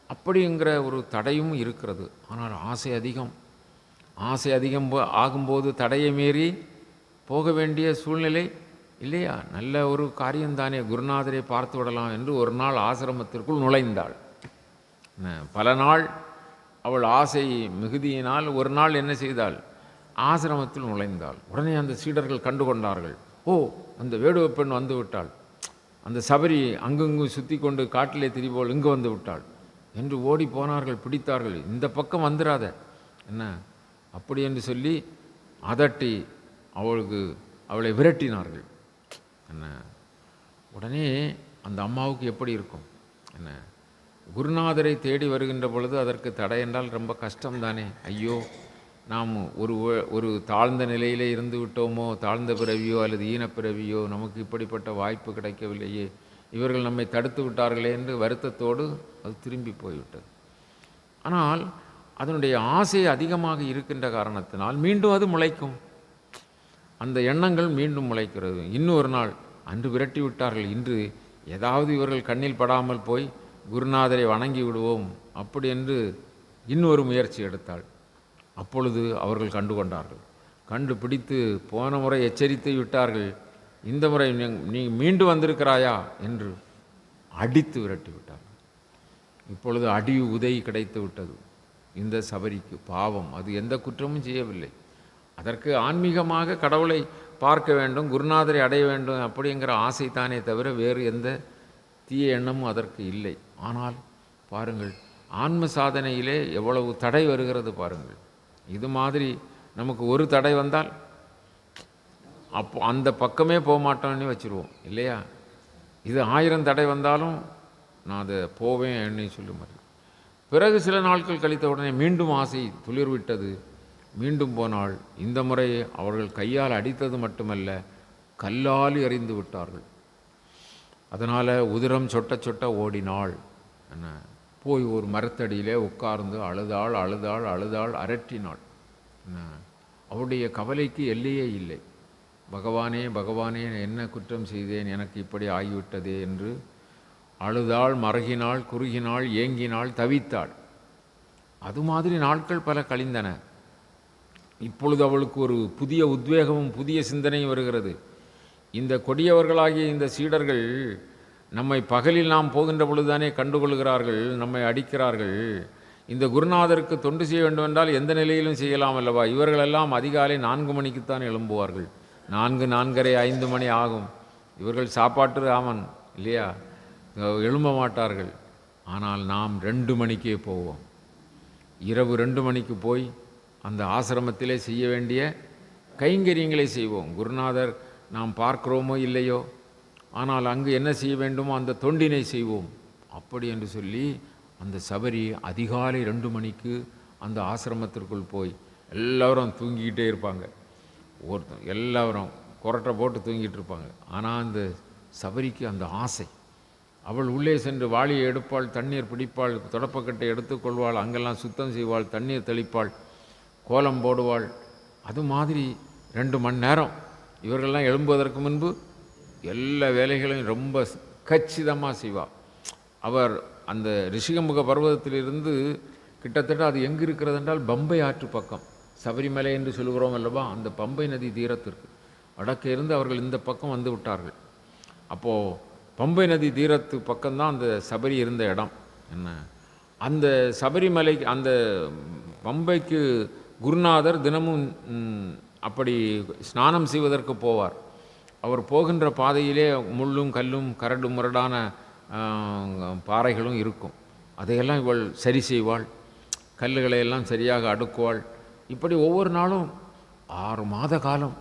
அப்படிங்கிற ஒரு தடையும் இருக்கிறது. ஆனால் ஆசை அதிகம் ஆகும்போது தடையை மீறி போக வேண்டிய சூழ்நிலை இல்லையா? நல்ல ஒரு காரியம்தானே, குருநாதரை பார்த்து விடலாம் என்று ஒரு நாள் ஆசிரமத்திற்குள் நுழைந்தாள். பல நாள் அவள் ஆசை மிகுதியினால் ஒரு நாள் என்ன செய்தாள்? ஆசிரமத்தில் நுழைந்தாள். உடனே அந்த சீடர்கள் கண்டு கொண்டார்கள். ஓ, அந்த வேடுவ பெண் வந்து விட்டாள், அந்த சபரி அங்கங்கு சுற்றி கொண்டு காட்டிலே திரிபோல் இங்கு வந்து விட்டாள் என்று ஓடி போனார்கள், பிடித்தார்கள். இந்த பக்கம் வந்துடாத என்ன அப்படி என்று சொல்லி அதட்டி அவளை விரட்டினார்கள். என்ன உடனே அந்த அம்மாவுக்கு எப்படி இருக்கும்? என்ன குருநாதரை தேடி வருகின்ற பொழுது அதற்கு தடை என்றால் ரொம்ப கஷ்டம்தானே. ஐயோ, நாம் ஒரு தாழ்ந்த நிலையிலே இருந்து விட்டோமோ, தாழ்ந்த பிறவியோ அல்லது ஈனப்பிறவியோ, நமக்கு இப்படிப்பட்ட வாய்ப்பு கிடைக்கவில்லையே, இவர்கள் நம்மை தடுத்து விட்டார்களே என்று வருத்தத்தோடு அது திரும்பி போய்விட்டது. ஆனால் அதனுடைய ஆசை அதிகமாக இருக்கின்ற காரணத்தினால் மீண்டும் அது முளைக்கும். அந்த எண்ணங்கள் மீண்டும் முளைக்கிறது. இன்னொரு நாள், அன்று விரட்டி விட்டார்கள், இன்று ஏதாவது இவர்கள் கண்ணில் படாமல் போய் குருநாதரை வணங்கி விடுவோம் அப்படி என்று இன்னொரு முயற்சி எடுத்தாள். அப்பொழுது அவர்கள் கண்டுகொண்டார்கள். கண்டுபிடித்து போன முறை எச்சரித்து விட்டார்கள், இந்த முறை நீ மீண்டு வந்திருக்கிறாயா என்று அடித்து விரட்டி விட்டார்கள். இப்பொழுது அடி உதை கிடைத்து விட்டது இந்த சபரிக்கு. பாவம், அது எந்த குற்றமும் செய்யவில்லை. அதற்கு ஆன்மீகமாக கடவுளை பார்க்க வேண்டும், குருநாதரை அடைய வேண்டும் அப்படிங்கிற ஆசை தானே தவிர வேறு எந்த தீய எண்ணமும் அதற்கு இல்லை. ஆனால் பாருங்கள், ஆன்ம சாதனையிலே எவ்வளவு தடை வருகிறது பாருங்கள். இது மாதிரி நமக்கு ஒரு தடை வந்தால் அப்போ அந்த பக்கமே போக மாட்டோன்னு வச்சுருவோம் இல்லையா. இது 1000 தடை வந்தாலும் நான் அதை போவேன் என்ன சொல்லி மாதிரி. பிறகு சில நாட்கள் கழித்த உடனே மீண்டும் ஆசை துளிர்விட்டது. மீண்டும் போனால் இந்த முறை அவர்கள் கையால் அடித்தது மட்டுமல்ல, கல்லால் எறிந்து விட்டார்கள். அதனால் உதிரம் சொட்ட சொட்ட ஓடினாள். என்ன, போய் ஒரு மரத்தடியிலே உட்கார்ந்து அழுதாள் அழுதாள் அழுதாள், அரற்றினாள். அவருடைய கவலைக்கு எல்லையே இல்லை. பகவானே பகவானே, என்ன குற்றம் செய்தேன், எனக்கு இப்படி ஆகிவிட்டதே என்று அழுதாள், மறகினாள், குறுகினாள், ஏங்கினாள், தவித்தாள். அது மாதிரி நாட்கள் பல கழிந்தன. இப்பொழுது அவளுக்கு ஒரு புதிய உத்வேகமும் புதிய சிந்தனையும் வருகிறது. இந்த கொடியவர்களாகிய இந்த சீடர்கள் நம்மை பகலில் நாம் போகின்ற பொழுதுதானே கண்டுகொள்கிறார்கள், நம்மை அடிக்கிறார்கள். இந்த குருநாதருக்கு தொண்டு செய்ய வேண்டுமென்றால் எந்த நிலையிலும் செய்யலாம் அல்லவா. இவர்களெல்லாம் அதிகாலை 4 மணிக்குத்தான் எழும்புவார்கள். 4, 4:30, 5 மணி ஆகும். இவர்கள் சாப்பாட்டு ராமன் இல்லையா, எழும்ப மாட்டார்கள். ஆனால் நாம் 2 மணிக்கே போவோம். இரவு 2 மணிக்கு போய் அந்த ஆசிரமத்திலே செய்ய வேண்டிய கைங்கரியங்களை செய்வோம். குருநாதர் நாம் பார்க்கிறோமோ இல்லையோ, ஆனால் அங்கு என்ன செய்ய வேண்டுமோ அந்த தொண்டினை செய்வோம். அப்படி என்று சொல்லி அந்த சபரி அதிகாலை 2 மணிக்கு அந்த ஆசிரமத்திற்குள் போய் எல்லோரும் தூங்கிக்கிட்டே இருப்பாங்க. எல்லாரும் கொரட்டை போட்டு தூங்கிட்டு இருப்பாங்க. ஆனால் அந்த சபரிக்கு அந்த ஆசை. அவள் உள்ளே சென்று வாளியை எடுப்பாள், தண்ணீர் பிடிப்பாள், தொடப்பக்கட்டை எடுத்துக்கொள்வாள், அங்கெல்லாம் சுத்தம் செய்வாள், தண்ணீர் தெளிப்பாள், கோலம் போடுவாள். அது மாதிரி 2 மணி நேரம் இவர்கள்லாம் எழும்புவதற்கு முன்பு எல்லா வேலைகளையும் ரொம்ப கச்சிதமாக செய்வாள். அவர் அந்த ரிஷிகமுக பர்வதத்திலிருந்து கிட்டத்தட்ட அது எங்கே இருக்கிறது என்றால் பம்பை ஆற்று பக்கம், சபரிமலை என்று சொல்கிறோம் அல்லவா, அந்த பம்பை நதி தீரத்திற்கு வடக்கே இருந்து அவர்கள் இந்த பக்கம் வந்து விட்டார்கள். அப்போது பம்பை நதி தீரத்து பக்கம்தான் அந்த சபரி இருந்த இடம். என்ன, அந்த சபரிமலை அந்த பம்பைக்கு குருநாதர் தினமும் அப்படி ஸ்நானம் செய்வதற்கு போவார். அவர் போகின்ற பாதையிலே முள்ளும் கல்லும் கரடு முரடான பாறைகளும் இருக்கும். அதையெல்லாம் இவள் சரி செய்வாள், கல்லுகளை எல்லாம் சரியாக அடுக்குவாள். இப்படி ஒவ்வொரு நாளும் 6 மாத காலம்,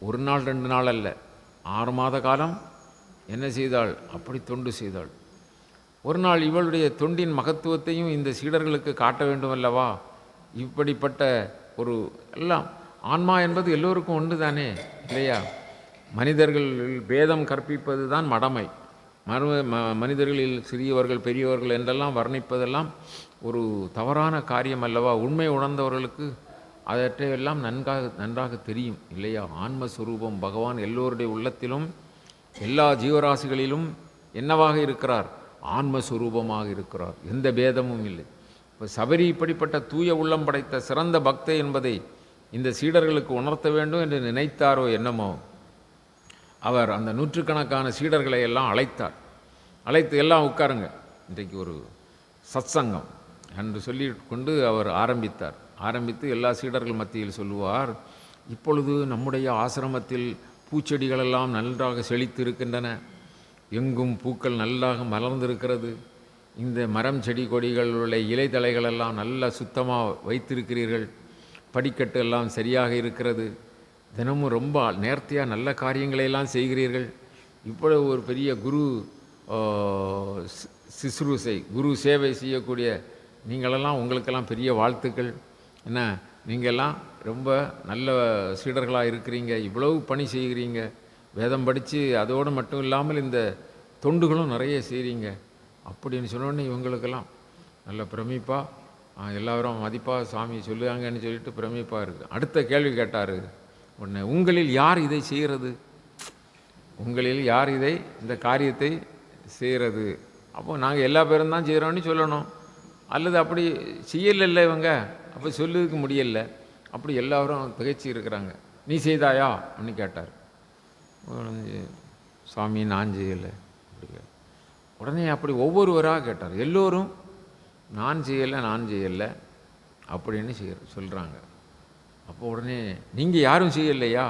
ஒரு நாள் 2 நாள் அல்ல, 6 மாத காலம் என்ன செய்தாள், அப்படி தொண்டு செய்தாள். ஒரு நாள் இவளுடைய தொண்டின் மகத்துவத்தையும் இந்த சீடர்களுக்கு காட்ட வேண்டும் அல்லவா. இப்படிப்பட்ட ஒரு எல்லாம் ஆன்மா என்பது எல்லோருக்கும் ஒன்று தானே இல்லையா. மனிதர்கள் பேதம் கற்பிப்பது தான் மடமை. மனிதர்களில் சிறியவர்கள் பெரியவர்கள் என்றெல்லாம் வர்ணிப்பதெல்லாம் ஒரு தவறான காரியம் அல்லவா. உண்மை உணர்ந்தவர்களுக்கு அதற்றையெல்லாம் நன்றாக தெரியும் இல்லையா. ஆன்மஸ்வரூபம் பகவான் எல்லோருடைய உள்ளத்திலும் எல்லா ஜீவராசிகளிலும் என்னவாக இருக்கிறார், ஆன்மஸ்வரூபமாக இருக்கிறார். எந்த பேதமும் இல்லை. இப்போ சபரி இப்படிப்பட்ட தூய உள்ளம் படைத்த சிறந்த பக்தை என்பதை இந்த சீடர்களுக்கு உணர்த்த வேண்டும் என்று நினைத்தாரோ என்னமோ, அவர் அந்த நூற்றுக்கணக்கான சீடர்களை எல்லாம் அழைத்து எல்லாம் உட்காருங்க, இன்றைக்கு ஒரு சத்சங்கம் என்று சொல்லி கொண்டு அவர் ஆரம்பித்து எல்லா சீடர்கள் மத்தியில் சொல்லுவார், இப்பொழுது நம்முடைய ஆசிரமத்தில் பூச்செடிகளெல்லாம் நன்றாக செழித்து இருக்கின்றன, எங்கும் பூக்கள் நல்லாக மலர்ந்திருக்கிறது, இந்த மரம் செடி கொடிகளுடைய இலைத்தலைகளெல்லாம் நல்லா சுத்தமாக வைத்திருக்கிறீர்கள், படிக்கட்டு எல்லாம் சரியாக இருக்கிறது, தினமும் ரொம்ப நேர்த்தியாக நல்ல காரியங்களையெல்லாம் செய்கிறீர்கள். இப்பொழுது ஒரு பெரிய குரு சிசுரூசை குரு சேவை செய்யக்கூடிய நீங்களெல்லாம் உங்களுக்கெல்லாம் பெரிய வாழ்த்துக்கள். என்ன நீங்கள்லாம் ரொம்ப நல்ல சீடர்களாக இருக்கிறீங்க, இவ்வளவு பணி செய்கிறீங்க, வேதம் படித்து அதோடு மட்டும் இல்லாமல் இந்த தொண்டுகளும் நிறைய செய்கிறீங்க அப்படின்னு சொன்னோடனே இவங்களுக்கெல்லாம் நல்ல பிரமிப்பாக எல்லாரும் மதிப்பாக சாமி சொல்லுவாங்கன்னு சொல்லிட்டு பிரமிப்பாக இருக்குது. அடுத்த கேள்வி கேட்டார் உடனே, உங்களில் யார் இதை செய்கிறது? உங்களில் யார் இதை இந்த காரியத்தை செய்கிறது? அப்போ நாங்கள் எல்லா பேரும் தான் செய்கிறோன்னு சொல்லணும். அல்லது அப்படி செய்யலை இவங்க, அப்போ சொல்லுறதுக்கு முடியலை. அப்படி எல்லாரும் திகைச்சி இருக்கிறாங்க. நீ செய்தாயா அப்படின்னு கேட்டார். சாமி நான் செய்யலை அப்படி. உடனே அப்படி ஒவ்வொருவராக கேட்டார். எல்லோரும் நான் செய்யலை அப்படின்னு சொல்கிறாங்க. அப்போ உடனே நீங்கள் யாரும் செய்யலையா?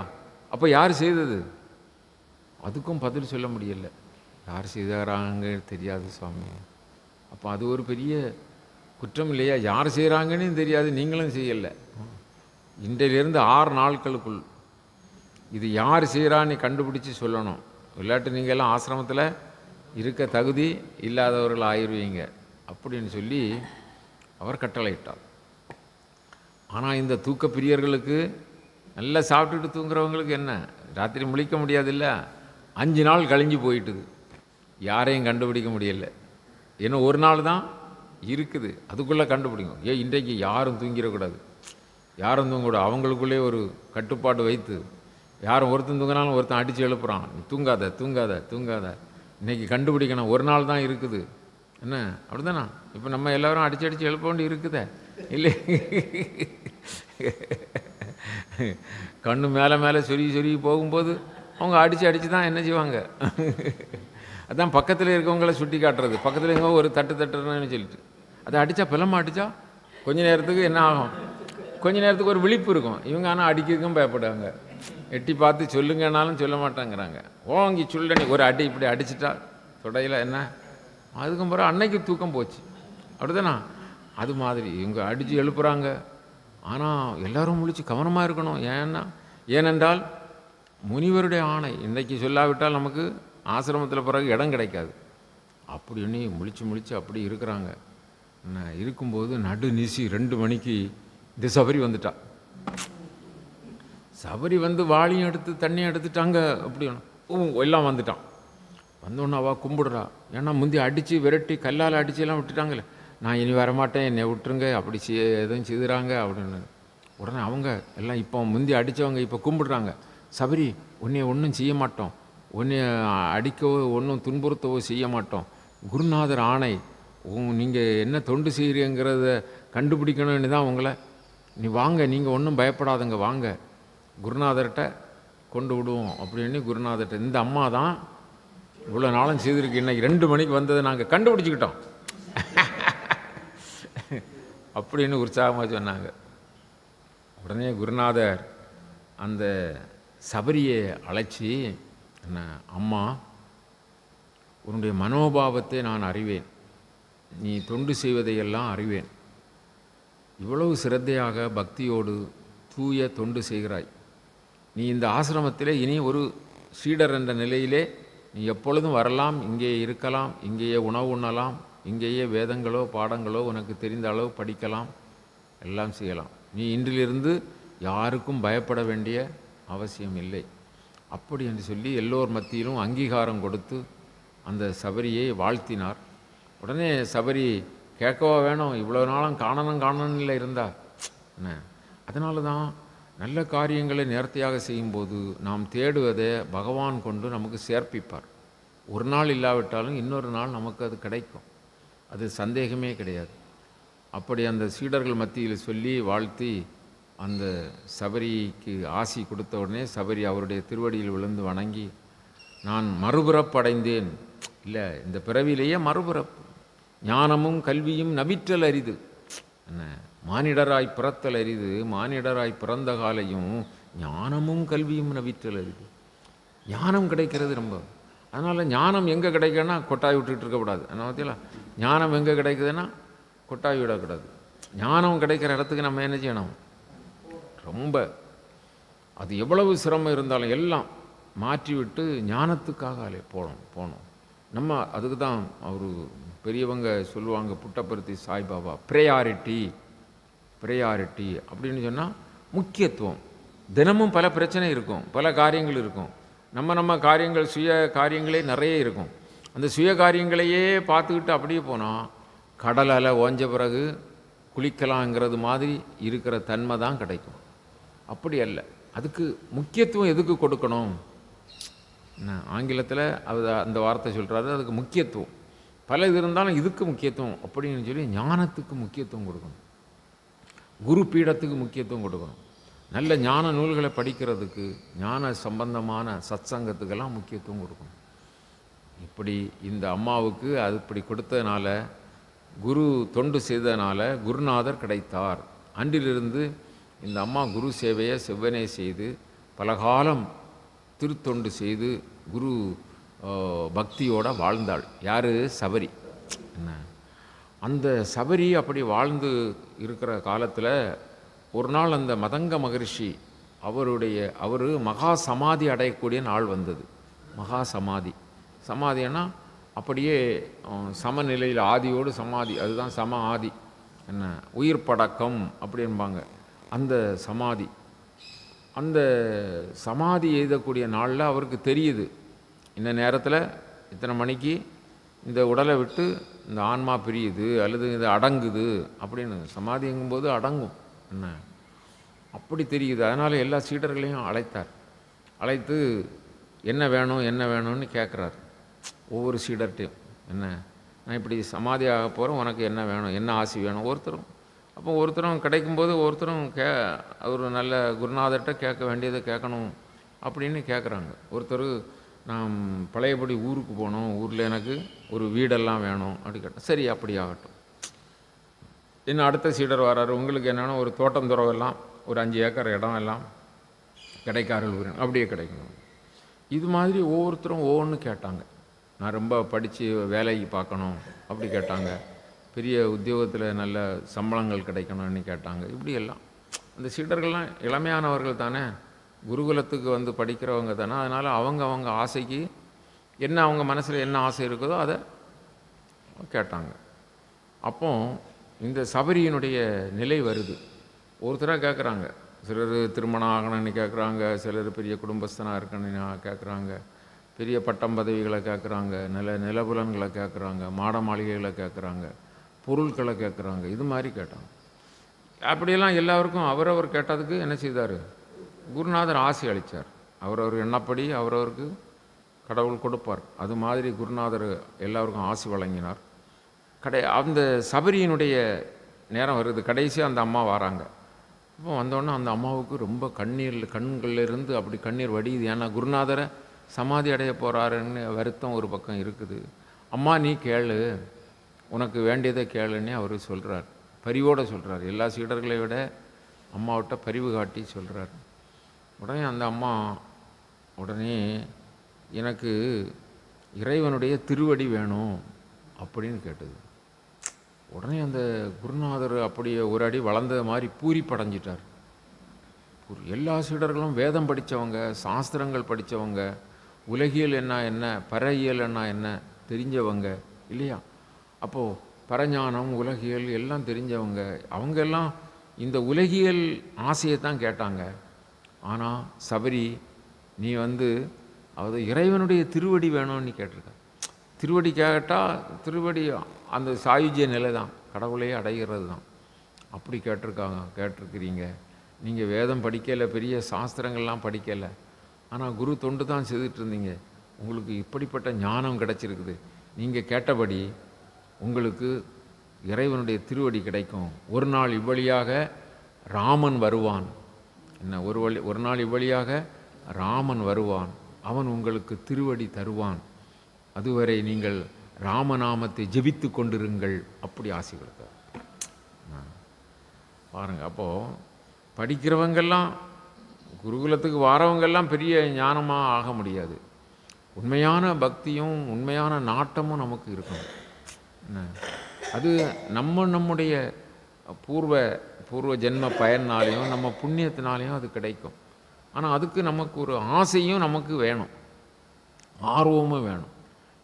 அப்போ யார் செய்தது? அதுக்கும் பதில் சொல்ல முடியலை. யார் செய்தாராங்க தெரியாது சுவாமி. அப்போ அது ஒரு பெரிய குற்றம் இல்லையா? யார் செய்கிறாங்கன்னு தெரியாது, நீங்களும் செய்யலை. இன்றையிலிருந்து 6 நாட்களுக்குள் இது யார் செய்கிறான்னு கண்டுபிடிச்சி சொல்லணும். இல்லாட்டி நீங்கள் எல்லாம் ஆசிரமத்தில் இருக்க தகுதி இல்லாதவர்கள் ஆயிடுவீங்க அப்படின்னு சொல்லி அவர் கட்டளையிட்டார். ஆனால் இந்த தூக்க பிரியர்களுக்கு நல்லா சாப்பிட்டுட்டு தூங்குறவங்களுக்கு என்ன, ராத்திரி முழிக்க முடியாதில்ல. 5 நாள் கழிஞ்சு போயிட்டுது, யாரையும் கண்டுபிடிக்க முடியலை. ஏன்னா ஒரு நாள் தான் இருக்குது, அதுக்குள்ளே கண்டுபிடிக்கும். இன்றைக்கு யாரும் தூங்கிடக்கூடாது, யாரும் தூங்கக்கூடாது. அவங்களுக்குள்ளே ஒரு கட்டுப்பாடு வைத்து யாரும் ஒருத்தன் தூங்கினாலும் ஒருத்தன் அடித்து எழுப்புறான், தூங்காத தூங்காத தூங்காத, இன்றைக்கி கண்டுபிடிக்கணும், ஒரு நாள் தான் இருக்குது. என்ன அப்படி தானே? இப்போ நம்ம எல்லோரும் அடித்து எழுப்ப வேண்டி இருக்குதே இல்லை? கண்ணு மேலே சொருகி போகும்போது அவங்க அடித்து தான் என்ன செய்வாங்க? அதான் பக்கத்தில் இருக்கவங்கள சுட்டி காட்டுறது. பக்கத்தில் இருக்கவங்க ஒரு தட்டுறன்னு சொல்லிட்டு அதை அடித்தா பிளமா அடித்தா கொஞ்ச நேரத்துக்கு என்ன ஆகும்? கொஞ்ச நேரத்துக்கு ஒரு விழிப்பு இருக்கும். இவங்க ஆனால் அடிக்கிறதுக்கும் பயப்படுவாங்க. எட்டி பார்த்து சொல்லுங்கன்னாலும் சொல்ல மாட்டாங்கிறாங்க. ஓங்கி சுள்ளனி ஒரு அடி இப்படி அடிச்சிட்டா தொடையில் என்ன, அதுக்கும் பிறகு அன்னைக்கு தூக்கம் போச்சு. அப்படிதானா? அது மாதிரி இவங்க அடித்து எழுப்புறாங்க. ஆனால் எல்லோரும் முழிச்சு கவனமாக இருக்கணும். ஏனென்றால் முனிவருடைய ஆணை இன்றைக்கி சொல்லாவிட்டால் நமக்கு ஆசிரமத்தில் பிறகு இடம் கிடைக்காது. அப்படின்னு முழிச்சு அப்படி இருக்கிறாங்க. என்ன இருக்கும்போது நடு நிசி 2 மணிக்கு இந்த சபரி வந்துட்டா. சபரி வந்து வாளியும் எடுத்து தண்ணியும் எடுத்துட்டாங்க. அப்படி எல்லாம் வந்துட்டான். வந்தோன்னா அவள் கும்பிடுறா. ஏன்னா முந்தி அடித்து விரட்டி கல்லால் அடிச்செல்லாம் விட்டுட்டாங்களே, நான் இனி வரமாட்டேன், என்னை விட்டுருங்க, அப்படி எதுவும் செய்துறாங்க அப்படின்னு. உடனே அவங்க எல்லாம் இப்போ முந்தி அடித்தவங்க இப்போ கும்பிடுறாங்க. சபரி, உன்னை ஒன்றும் செய்ய மாட்டோம், உன்னை அடிக்கவோ ஒன்றும் துன்புறுத்தவோ செய்ய மாட்டோம், குருநாதர் ஆணை, நீங்கள் என்ன தொண்டு செய்கிறீங்கிறத கண்டுபிடிக்கணும்னு தான் உங்களை, நீ வாங்க, நீங்கள் ஒன்றும் பயப்படாதங்க, வாங்க குருநாதர்கிட்ட கொண்டு விடுவோம் அப்படின்னு குருநாதர்கிட்ட. இந்த அம்மா தான் இவ்வளோ நாளும் செய்திருக்கு, இன்றைக்கி 2 மணிக்கு வந்ததை நாங்கள் கண்டுபிடிச்சிக்கிட்டோம் அப்படின்னு உற்சாகமாக சொன்னாங்க. உடனே குருநாதர் அந்த சபரியை அழைச்சி, என்ன அம்மா, உன்னுடைய மனோபாவத்தை நான் அறிவேன், நீ தொண்டு செய்வதையெல்லாம் அறிவேன், இவ்வளவு சிரத்தையாக பக்தியோடு தூய தொண்டு செய்கிறாய். நீ இந்த ஆசிரமத்திலே இனி ஒரு சீடர் என்ற நிலையிலே நீ எப்பொழுதும் வரலாம், இங்கே இருக்கலாம், இங்கேயே உணவு உண்ணலாம், இங்கேயே வேதங்களோ பாடங்களோ உனக்கு தெரிந்த அளவு படிக்கலாம், எல்லாம் செய்யலாம். நீ இன்றிலிருந்து யாருக்கும் பயப்பட வேண்டிய அவசியம் இல்லை அப்படி என்று சொல்லி எல்லோர் மத்தியிலும் அங்கீகாரம் கொடுத்து அந்த சபரியை வாழ்த்தினார். உடனே சபரி கேட்கவா வேணும், இவ்வளோ நாளும் காணணும்ல இருந்தா என்ன. அதனால தான் நல்ல காரியங்களை நேர்த்தியாக செய்யும்போது நாம் தேடுவதை பகவான் கொண்டு நமக்கு சேர்ப்பிப்பார். ஒரு நாள் இல்லாவிட்டாலும் இன்னொரு நாள் நமக்கு அது கிடைக்கும், அது சந்தேகமே கிடையாது. அப்படி அந்த சீடர்கள் மத்தியில் சொல்லி வாழ்த்தி அந்த சபரிக்கு ஆசி கொடுத்த உடனே சபரி அவருடைய திருவடியில் விழுந்து வணங்கி, நான் மறுபிறப்படைந்தேன், இல்லை இந்த பிறவிலேயே மறுபிறப்பு, ஞானமும் கல்வியும் நவிற்றல் அரிது, என்ன மானிடராய் பிறத்தல் அரிது, மானிடராய் பிறந்த காலையும் ஞானமும் கல்வியும் நவிற்றல் அரிது. ஞானம் கிடைக்கிறது ரொம்ப. அதனால் ஞானம் எங்கே கிடைக்குன்னா கொட்டாய் விட்டுட்டு இருக்கக்கூடாது. என்ன பார்த்தீங்களா, ஞானம் எங்கே கிடைக்குதுன்னா கொட்டாய் விடக்கூடாது. ஞானம் கிடைக்கிற இடத்துக்கு நம்ம என்ன செய்யணும், ரொம்ப அது எவ்வளவு சிரமம் இருந்தாலும் எல்லாம் மாற்றிவிட்டு ஞானத்துக்காக போகணும். நம்ம அதுக்கு தான் அவர் பெரியவங்க சொல்லுவாங்க, புட்டபர்த்தி சாய்பாபா, ப்ரையாரிட்டி அப்படின்னு சொன்னால் முக்கியத்துவம். தினமும் பல பிரச்சனை இருக்கும், பல காரியங்கள் இருக்கும். நம்ம காரியங்கள், சுய காரியங்களே நிறைய இருக்கும். அந்த சுய காரியங்களையே பார்த்துக்கிட்டு அப்படியே போனால் கடல் அலை ஓஞ்ச பிறகு குளிக்கலாங்கிறது மாதிரி இருக்கிற தன்மை தான் கிடைக்கும். அப்படி அல்ல. அதுக்கு முக்கியத்துவம் எதுக்கு கொடுக்கணும்? ஆங்கிலத்தில் அந்த வார்த்தை சொல்கிறாரு, அதுக்கு முக்கியத்துவம். பல இது இருந்தாலும் இதுக்கு முக்கியத்துவம் அப்படின்னு சொல்லி ஞானத்துக்கு முக்கியத்துவம் கொடுக்கணும், குரு பீடத்துக்கு முக்கியத்துவம் கொடுக்கணும், நல்ல ஞான நூல்களை படிக்கிறதுக்கு, ஞான சம்பந்தமான சத்சங்கத்துக்கெல்லாம் முக்கியத்துவம் கொடுக்கணும். இப்படி இந்த அம்மாவுக்கு அது இப்படி கொடுத்ததுனால, குரு தொண்டு செய்ததுனால குருநாதர் கிடைத்தார். அன்றிலிருந்து இந்த அம்மா குரு சேவையை செவ்வனே செய்து பல காலம் திருத்தொண்டு செய்து குரு பக்தியோடு வாழ்ந்தாள். யார்? சபரி. என்ன அந்த சபரி அப்படி வாழ்ந்து இருக்கிற காலத்தில் ஒரு நாள் அந்த மதங்க மகரிஷி அவர் மகா சமாதி அடையக்கூடிய நாள் வந்தது. மகா சமாதின்னா அப்படியே சமநிலையில் ஆதியோடு சமாதி, அதுதான் சம ஆதி, என்ன உயிர் படக்கம் அப்படின்பாங்க. அந்த சமாதி எழுதக்கூடிய நாளில் அவருக்கு தெரியுது, இந்த நேரத்தில் இத்தனை மணிக்கு இந்த உடலை விட்டு இந்த ஆன்மா பிரியுது அல்லது இது அடங்குது அப்படின்னு. சமாதிங்கும்போது அடங்கும், என்ன அப்படி தெரியுது. அதனால் எல்லா சீடர்களையும் அழைத்து என்ன வேணும்னு கேட்குறாரு. ஒவ்வொரு சீடர்கிட்டையும், என்ன நான் இப்படி சமாதி ஆக போகிறேன், உனக்கு என்ன வேணும், என்ன ஆசை வேணும். ஒருத்தரும் கிடைக்கும்போது ஒருத்தரும் ஒரு நல்ல குருநாதர்கிட்ட கேட்க வேண்டியதை கேட்கணும் அப்படின்னு கேட்குறாங்க. ஒருத்தர் நான் பழையபடி ஊருக்கு போகணும், ஊரில் எனக்கு ஒரு வீடெல்லாம் வேணும் அப்படி கேட்டேன். சரி, அப்படி ஆகட்டும். இன்னும் அடுத்த சீடர் வர்றாரு, உங்களுக்கு என்னென்னா ஒரு தோட்டம் துறவெல்லாம் ஒரு 5 ஏக்கர் இடம் எல்லாம் கிடைக்காரல் ஊர் அப்படியே கிடைக்கணும். இது மாதிரி ஒவ்வொருத்தரும் ஒவ்வொன்று கேட்டாங்க. நான் ரொம்ப படித்து வேலைக்கு பார்க்கணும் அப்படி கேட்டாங்க. பெரிய உத்தியோகத்தில் நல்ல சம்பளங்கள் கிடைக்கணும்னு கேட்டாங்க. இப்படி எல்லாம் அந்த சீடர்கள்லாம் இளமையானவர்கள் தானே, குருகுலத்துக்கு வந்து படிக்கிறவங்க தானே. அதனால் அவங்க ஆசைக்கு என்ன, அவங்க மனசில் என்ன ஆசை இருக்குதோ அதை கேட்டாங்க. அப்போ இந்த சபரியினுடைய நிலை வருது. ஒருத்தராக கேட்குறாங்க, சிலர் திருமணம் ஆகணும்னு கேட்குறாங்க, சிலர் பெரிய குடும்பஸ்தனாக இருக்கணும்னு கேட்குறாங்க, பெரிய பட்டம் பதவிகளை கேட்குறாங்க, நிலபுலன்களை கேட்குறாங்க, மாட மாளிகைகளை கேட்குறாங்க, பொருட்களை கேட்குறாங்க. இது மாதிரி கேட்டாங்க. அப்படியெல்லாம் எல்லாருக்கும் அவரவர் கேட்டதுக்கு என்ன செய்தார்? குருநாதர் ஆசை அளித்தார். அவரவர் எண்ணப்படி அவரவருக்கு கடவுள் கொடுப்பார். அது மாதிரி குருநாதர் எல்லாருக்கும் ஆசை வழங்கினார். அந்த சபரியினுடைய நேரம் வருது. கடைசியாக அந்த அம்மா வராங்க. இப்போ வந்தோடனே அந்த அம்மாவுக்கு ரொம்ப கண்களிலிருந்து அப்படி கண்ணீர் வடியுது. ஏன்னா குருநாதரை சமாதி அடைய போகிறாருன்னு வருத்தம் ஒரு பக்கம் இருக்குது. அம்மா நீ கேளு, உனக்கு வேண்டியதை கேளுன்னு அவர் சொல்கிறார். பரிவோடு சொல்கிறார். எல்லா சீடர்களை விட அம்மாவிட்ட பரிவு காட்டி சொல்கிறார். உடனே அந்த அம்மா எனக்கு இறைவனுடைய திருவடி வேணும் அப்படின்னு கேட்டது. உடனே அந்த குருநாதர் அப்படியே ஒரு அடி வளர்ந்த மாதிரி பூரி படைஞ்சிட்டார். எல்லா சீடர்களும் வேதம் படித்தவங்க, சாஸ்திரங்கள் படித்தவங்க, உலகியல் என்ன பறையியல் என்ன தெரிஞ்சவங்க இல்லையா? அப்போது பரஞானம், உலகியல் எல்லாம் தெரிஞ்சவங்க. அவங்கெல்லாம் இந்த உலகியல் ஆசையை தான் கேட்டாங்க. ஆனால் சபரி நீ அதாவது இறைவனுடைய திருவடி வேணும்னு கேட்டிருக்க. திருவடி கேட்டால் திருவடி அந்த சாயுஜ்ய நிலை தான், கடவுளையே அடைகிறது தான். அப்படி கேட்டிருக்கிறீங்க. நீங்கள் வேதம் படிக்கலை, பெரிய சாஸ்திரங்கள்லாம் படிக்கலை, ஆனால் குரு தொண்டு தான் செய்துட்டு இருந்தீங்க. உங்களுக்கு இப்படிப்பட்ட ஞானம் கிடச்சிருக்குது. நீங்கள் கேட்டபடி உங்களுக்கு இறைவனுடைய திருவடி கிடைக்கும். ஒரு நாள் இவ்வழியாக ராமன் வருவான். ஒரு நாள் இவ்வழியாக ராமன் வருவான். அவன் உங்களுக்கு திருவடி தருவான். அதுவரை நீங்கள் ராமநாமத்தை ஜெபித்து கொண்டிருங்கள். அப்படி ஆசை கொடுத்தார். பாருங்கள், அப்போது படிக்கிறவங்கெல்லாம், குருகுலத்துக்கு வாரவங்கெல்லாம் பெரிய ஞானமாக ஆக முடியாது. உண்மையான பக்தியும் உண்மையான நாட்டமும் நமக்கு இருக்கணும். அது நம்முடைய பூர்வ ஜென்ம பயனாலையும் நம்ம புண்ணியத்தினாலையும் அது கிடைக்கும். ஆனால் அதுக்கு நமக்கு ஒரு ஆசையும் நமக்கு வேணும், ஆர்வமும் வேணும்.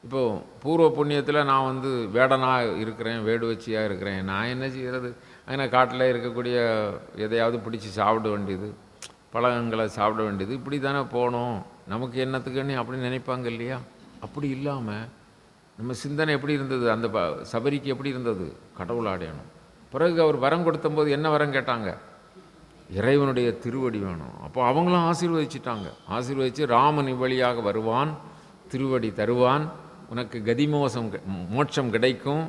இப்போது பூர்வ புண்ணியத்தில் நான் வந்து வேடனாக இருக்கிறேன், வேடுவச்சியாக இருக்கிறேன், நான் என்ன செய்கிறது? ஆனால் காட்டில் இருக்கக்கூடிய எதையாவது பிடிச்சி சாப்பிட வேண்டியது, பழங்களை சாப்பிட வேண்டியது, இப்படி தானே போகணும், நமக்கு என்னத்துக்குன்னு அப்படி நினைப்பாங்க இல்லையா? அப்படி இல்லாமல் நம்ம சிந்தனை எப்படி இருந்தது? அந்த சபரிக்கு எப்படி இருந்தது? கடவுள் அடையணும். பிறகு அவர் வரம் கொடுத்தபோது என்ன வரம் கேட்டாங்க? இறைவனுடைய திருவடி வேணும். அப்போ அவங்களும் ஆசீர்வதிச்சிட்டாங்க. ஆசீர்வதித்து ராமன் இவ்வழியாக வருவான், திருவடி தருவான், உனக்கு மோட்சம் கிடைக்கும்,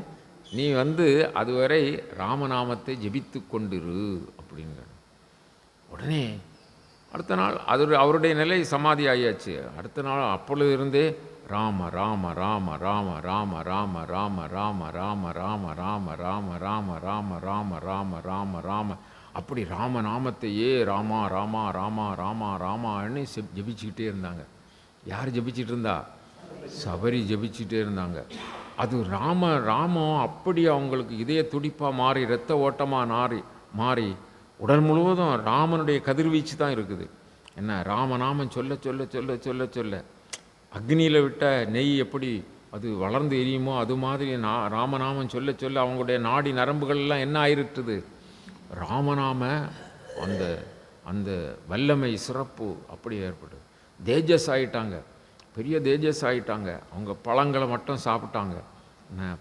நீ வந்து அதுவரை ராமநாமத்தை ஜெபித்து கொண்டிரு அப்படிங்கிற. உடனே அடுத்த நாள் அவருடைய நிலை சமாதி ஆகியாச்சு. அடுத்த நாள் அப்பொழுது இருந்தே ராம ராம ராம ராம ராம ராம ராம ராம ராம ராம ராம ராம ராம ராம ராம ராம ராம ராம அப்படி ராமநாமத்தையே ராமா ராமா ராமா ராமா ராமான்னு ஜெபிச்சுக்கிட்டே இருந்தாங்க. யார் ஜெபிச்சுட்டு இருந்தா? சபரி ஜெபிச்சுட்டே இருந்தாங்க. அது ராமம் அப்படி அவங்களுக்கு இதய துடிப்பாக மாறி, இரத்த ஓட்டமாக மாறி உடல் முழுவதும் ராமனுடைய கதிர்வீச்சு தான் இருக்குது. என்ன ராமநாமம் சொல்ல சொல்ல சொல்ல சொல்ல சொல்ல அக்னியில் விட்ட நெய் எப்படி அது வளர்ந்து எரியுமோ அது மாதிரி ராமநாமம் சொல்ல சொல்ல அவங்களுடைய நாடி நரம்புகள்லாம் என்ன ஆயிருக்குது? ராமநாம அந்த அந்த வல்லமை சிறப்பு அப்படி ஏற்படுது. தேஜஸ் ஆகிட்டாங்க, பெரிய தேஜஸ் ஆகிட்டாங்க. அவங்க பழங்களை மட்டும் சாப்பிட்டாங்க,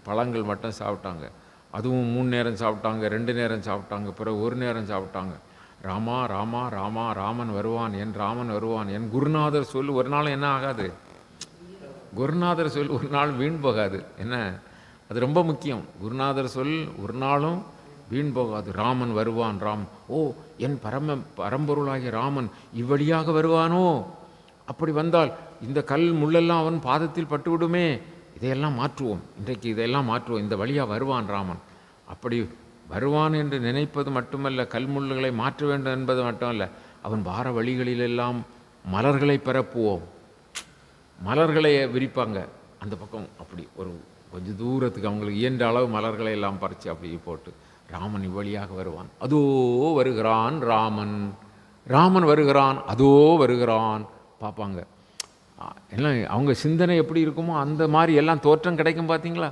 பழங்கள் மட்டும் சாப்பிட்டாங்க. அதுவும் 3 நேரம் சாப்பிட்டாங்க, 2 நேரம் சாப்பிட்டாங்க, பிறகு 1 நேரம் சாப்பிட்டாங்க. ராமா ராமா ராமா ராமன் வருவான், என் ராமன் வருவான், என் குருநாதர் சொல் ஒரு நாளும் என்ன ஆகாது? குருநாதர் சொல் ஒரு நாள் வீண் போகாது. என்ன அது ரொம்ப முக்கியம். குருநாதர் சொல் ஒரு நாளும் வீண் போகாது. ராமன் வருவான், ஓ என் பரம்பொருளாகிய ராமன் இவ்வழியாக வருவானோ, அப்படி வந்தால் இந்த கல் முள்ளெல்லாம் அவன் பாதத்தில் பட்டுவிடுமே, இதையெல்லாம் மாற்றுவோம், இன்றைக்கு இதையெல்லாம் மாற்றுவோம், இந்த வழியாக வருவான் ராமன். அப்படி வருவான் என்று நினைப்பது மட்டுமல்ல, கல்முள்ளுகளை மாற்ற வேண்டும் என்பது மட்டுமல்ல, அவன் வார வழிகளிலெல்லாம் மலர்களை பரப்புவோம். மலர்களை விரிப்பாங்க அந்த பக்கம், அப்படி ஒரு கொஞ்சம் தூரத்துக்கு அவங்களுக்கு இயன்ற அளவு மலர்களை எல்லாம் பறித்து அப்படி போட்டு ராமன் இவ்வழியாக வருவான், அதோ வருகிறான் ராமன், ராமன் வருகிறான், அதோ வருகிறான் பார்ப்பாங்க. எல்லாம் அவங்க சிந்தனை எப்படி இருக்குமோ அந்த மாதிரி எல்லாம் தோற்றம் கிடைக்கும் பார்த்தீங்களா?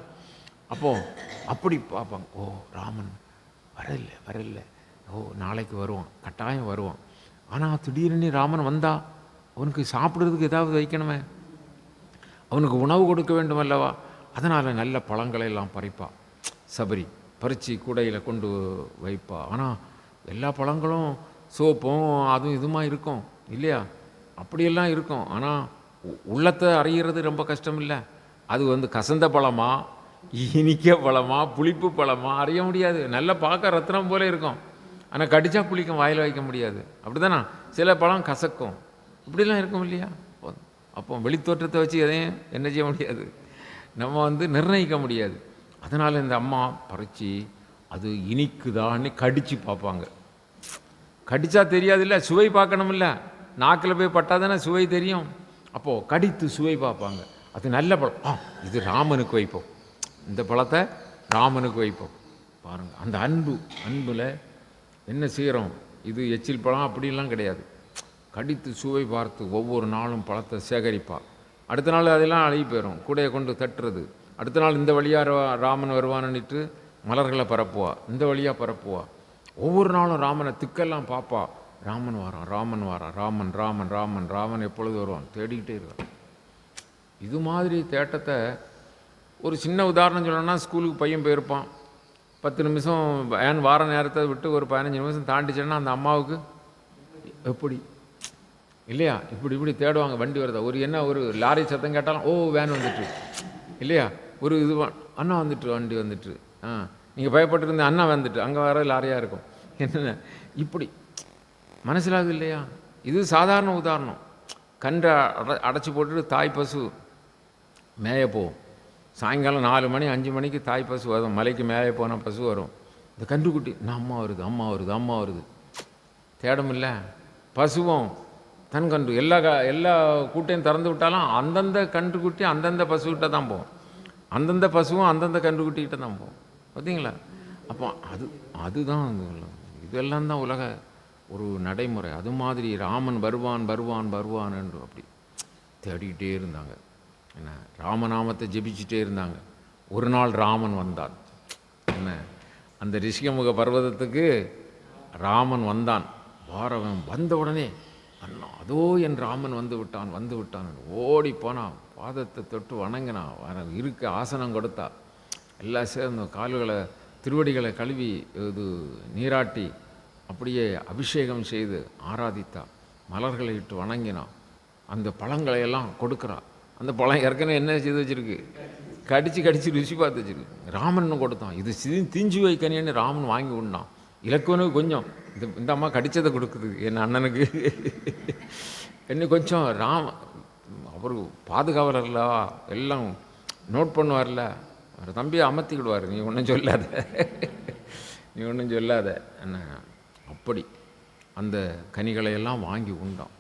அப்போது அப்படி பார்ப்பாங்க, ஓ ராமன் வரல, ஓ நாளைக்கு வருவான், கட்டாயம் வருவான். ஆனால் திடீர்னு ராமன் வந்தால் அவனுக்கு சாப்பிட்றதுக்கு ஏதாவது வைக்கணுமே, அவனுக்கு உணவு கொடுக்க வேண்டும் அல்லவா? அதனால் நல்ல பழங்களை எல்லாம் பறிப்பா சபரி, பறித்து கூடையில் கொண்டு வைப்பா. ஆனால் எல்லா பழங்களும் சோப்பும் அதுவும் இதுமா இருக்கும் இல்லையா? அப்படியெல்லாம் இருக்கும். ஆனால் உள்ளத்தை அறிகிறது ரொம்ப கஷ்டம் இல்லை. அது வந்து கசந்த பழமா, இனிக்க பழமா, புளிப்பு பழமா அறிய முடியாது. நல்லா பார்க்க ரத்னம் போல இருக்கும், ஆனால் கடிச்சா புளிக்கும், வாயில் வைக்க முடியாது. அப்படி தானே? சில பழம் கசக்கும், இப்படிலாம் இருக்கும் இல்லையா? அப்போ வெளித்தோற்றத்தை வச்சு எதையும் என்ன செய்ய முடியாது, நம்ம வந்து நிர்ணயிக்க முடியாது. அதனால் இந்த அம்மா பறித்து அது இனிக்குதான்னு கடித்து பார்ப்பாங்க. கடித்தா தெரியாது இல்லை, சுவை பார்க்கணுமில்ல, நாக்கில் போய் பட்டால் தானே சுவை தெரியும். அப்போது கடித்து சுவை பார்ப்பாங்க. அது நல்ல பழம், இது ராமனுக்கு வைப்போம், இந்த பழத்தை ராமனுக்கு வைப்போம். பாருங்கள் அந்த அன்பில் என்ன செய்கிறோம். இது எச்சில் பழம் அப்படிலாம் கிடையாது. கடித்து சுவை பார்த்து ஒவ்வொரு நாளும் பழத்தை சேகரிப்பா. அடுத்த நாள் அதெல்லாம் அழுகி போயிடும், கூடையை கொண்டு தட்டுறது. அடுத்த நாள் இந்த வழியாக ராமன் வருவான்னுட்டு மலர்களை பரப்புவா, இந்த வழியாக பரப்புவா. ஒவ்வொரு நாளும் ராமனை திக்கெல்லாம் பார்ப்பா, ராமன் வாரான், ராமன் வாரான், ராமன் ராமன் ராமன் ராமன் எப்பொழுது வருவான் தேடிக்கிட்டே இருக்கான். இது மாதிரி தேட்டத்தை ஒரு சின்ன உதாரணம் சொல்லணும்னா, ஸ்கூலுக்கு பையன் போயிருப்பான், 10 நிமிஷம் வேன் வார நேரத்தை விட்டு ஒரு 15 நிமிஷம் தாண்டிச்சேன்னா அந்த அம்மாவுக்கு எப்படி இல்லையா? இப்படி தேடுவாங்க, வண்டி வருதா, ஒரு லாரி சத்தம் கேட்டாலும் ஓ வேன் வந்துட்டு இல்லையா, ஒரு இது அண்ணா வந்துட்டு, வண்டி வந்துட்டு, நீங்கள் பயப்பட்டுருந்த அண்ணா வந்துட்டு, அங்கே வர லாரியாக இருக்கும், என்னென்ன இப்படி மனசிலாகுது இல்லையா? இது சாதாரண உதாரணம். கன்றை அடைச்சி போட்டுட்டு தாய் பசு மேய போகும். சாயங்காலம் 4 மணி 5 மணிக்கு தாய் பசு வரும், மலைக்கு மேய போன பசு வரும். இந்த கன்றுக்குட்டி அம்மா வருது, அம்மா வருது, அம்மா வருது தேடமில்ல. பசுவும் தன் கன்று எல்லா கூட்டையும் திறந்து விட்டாலும் அந்தந்த கன்றுக்குட்டி அந்தந்த பசுக்கிட்ட தான் போகும், அந்தந்த பசுவும் அந்தந்த கன்றுக்குட்டிக்கிட்ட தான் போகும். பார்த்தீங்களா? அப்போ அதுதான் இதெல்லாம் தான் உலக ஒரு நடைமுறை. அது மாதிரி ராமன் வருவான் வருவான் வருவான் என்று அப்படி தேடிக்கிட்டே இருந்தாங்க. என்ன ராமநாமத்தை ஜெபிச்சுட்டே இருந்தாங்க. ஒரு நாள் ராமன் வந்தான். என்ன அந்த ரிஷிகமுக பர்வதத்துக்கு ராமன் வந்தான். வாரவன் வந்த உடனே அண்ணா அதோ என் ராமன் வந்து விட்டான் ஓடி போனான். பாதத்தை தொட்டு வணங்கினான். இருக்க ஆசனம் கொடுத்தா. எல்லாம் சேர்ந்து கால்களை திருவடிகளை கழுவி இது நீராட்டி அப்படியே அபிஷேகம் செய்து ஆராதித்தா. மலர்களை இட்டு வணங்கினான். அந்த பழங்களை எல்லாம் கொடுக்குறா. அந்த பழம் ஏற்கனவே என்ன செய்து வச்சுருக்கு, கடித்து ருசி பார்த்து வச்சுருக்கு. ராமன் கொடுத்தான். இது திஞ்சு வைக்கணின்னு ராமன் வாங்கி உண்டான். இலக்குவனுக்கு கொஞ்சம் இந்த அம்மா கடித்ததை கொடுக்குது என் அண்ணனுக்கு. இன்னும் கொஞ்சம் அவரு பாதுகாவலர்ல எல்லாம் நோட் பண்ணுவார்ல, அவர் தம்பியை அமர்த்திக்கிடுவார். நீ ஒன்றும் சொல்லாத என்ன. அப்படி அந்த கனிகளை எல்லாம் வாங்கி உண்டான்.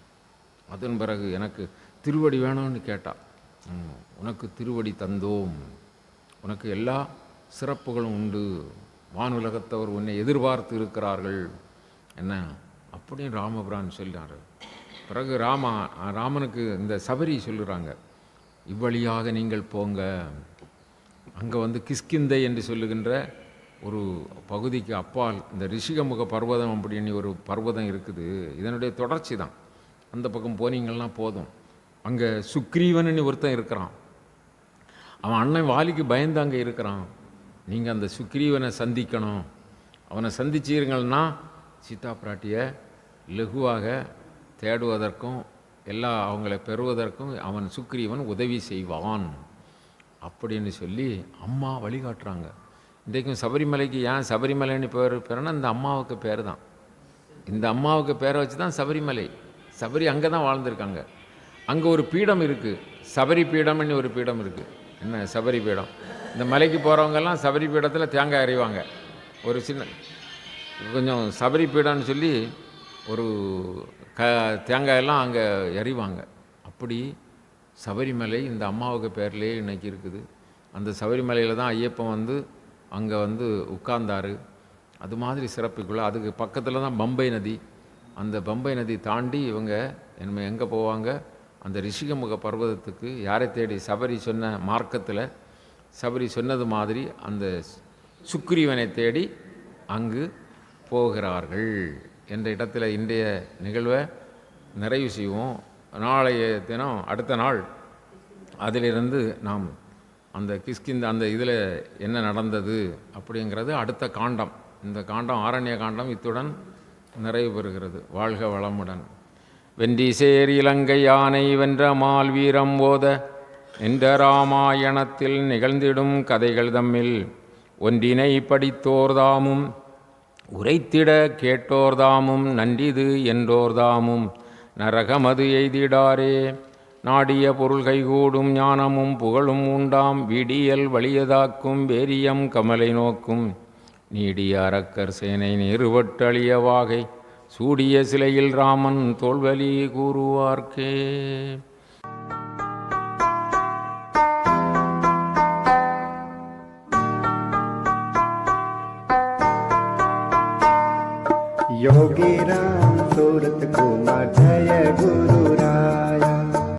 அதன் பிறகு எனக்கு திருவடி வேணும்னு கேட்டான். உனக்கு திருவடி தந்தோம், உனக்கு எல்லா சிறப்புகளும் உண்டு, வானுலகத்தவர் உன்னை எதிர்பார்த்து இருக்கிறார்கள் என்ன அப்படின்னு ராமபிரான் சொல்கிறார். பிறகு ராமனுக்கு இந்த சபரி சொல்லுறாங்க, இவ்வழியாக நீங்கள் போங்க. அங்கே கிஷ்கிந்தை என்று சொல்லுகின்ற ஒரு பகுதிக்கு அப்பால் இந்த ரிஷிகமுக பர்வதம் அப்படின்னு ஒரு பர்வதம் இருக்குது. இதனுடைய தொடர்ச்சி தான். அந்த பக்கம் போனீங்கன்னா போதும். அங்கே சுக்ரீவன் ஒருத்தன் இருக்கிறான். அவன் அண்ணன் வாலிக்கு பயந்து அங்கே இருக்கிறான். நீங்கள் அந்த சுக்ரீவனை சந்திக்கணும். அவனை சந்திச்சீருங்கன்னா சீதா பிராட்டியை லகுவாக தேடுவதற்கும் அவங்களை பெறுவதற்கும் அவன் சுக்ரீவன் உதவி செய்வான் அப்படின்னு சொல்லி அம்மா வழிகாட்டுறாங்க. இன்றைக்கும் சபரிமலைக்கு ஏன் சபரிமலைன்னு பேருன்னா இந்த அம்மாவுக்கு பேர் தான். இந்த அம்மாவுக்கு பேரை வச்சு தான் சபரிமலை. சபரி அங்கே தான் வாழ்ந்திருக்காங்க. அங்கே ஒரு பீடம் இருக்குது, சபரி பீடம்னு ஒரு பீடம் இருக்குது. என்ன சபரி பீடம்? இந்த மலைக்கு போகிறவங்கெல்லாம் சபரி பீடத்தில் தேங்காய் எறிவாங்க. ஒரு சின்ன கொஞ்சம் சபரி பீடம்னு சொல்லி ஒரு தேங்காயெல்லாம் அங்கே எறிவாங்க. அப்படி சபரிமலை இந்த அம்மாவுக்கு பேர்லேயே இன்றைக்கி இருக்குது. அந்த சபரிமலையில் தான் ஐயப்பன் அங்கே உட்கார்ந்தார். அது மாதிரி சிறப்புக்குள்ள அதுக்கு பக்கத்தில் தான் பம்பை நதி. அந்த பம்பை நதி தாண்டி இவங்க எங்கே போவாங்க? அந்த ரிஷிகமுக பர்வதத்துக்கு. யாரை தேடி? சபரி சொன்ன மார்க்கத்தில் சபரி சொன்னது மாதிரி அந்த சுக்ரீவனை தேடி அங்கு போகிறார்கள் என்ற இடத்துல இன்றைய நிகழ்வை நிறைவு செய்வோம். நாளைய தினம் அடுத்த நாள் அதிலிருந்து நாம் அந்த கிஷ்கிந்த அந்த இதில் என்ன நடந்தது அப்படிங்கிறது அடுத்த காண்டம். இந்த காண்டம் ஆரண்ய காண்டம் இத்துடன் நிறைவு பெறுகிறது. வாழ்க வளமுடன். வென்றீசேர் இலங்கை யானை வென்ற மால் வீரம் ஓத நின்ற ராமாயணத்தில் நிகழ்ந்திடும் கதைகள் தம்மில் ஒன்றினை படித்தோர்தாமும் உரைத்திட கேட்டோர்தாமும் நன்றிது என்றோர்தாமும் நரகமது எய்திடாரே. நாடிய பொருள் கைகூடும் ஞானமும் புகழும் உண்டாம் விடியல் வலியதாக்கும் வேரியம் கமலை நோக்கும் நீடிய அரக்கர் சேனை நேருவட்டழிய வாகை சூடிய சிலையில் ராமன் தோல்வலி கூறுவார்க்கே. योगी राम सूरत कुमार जय गुरु राया।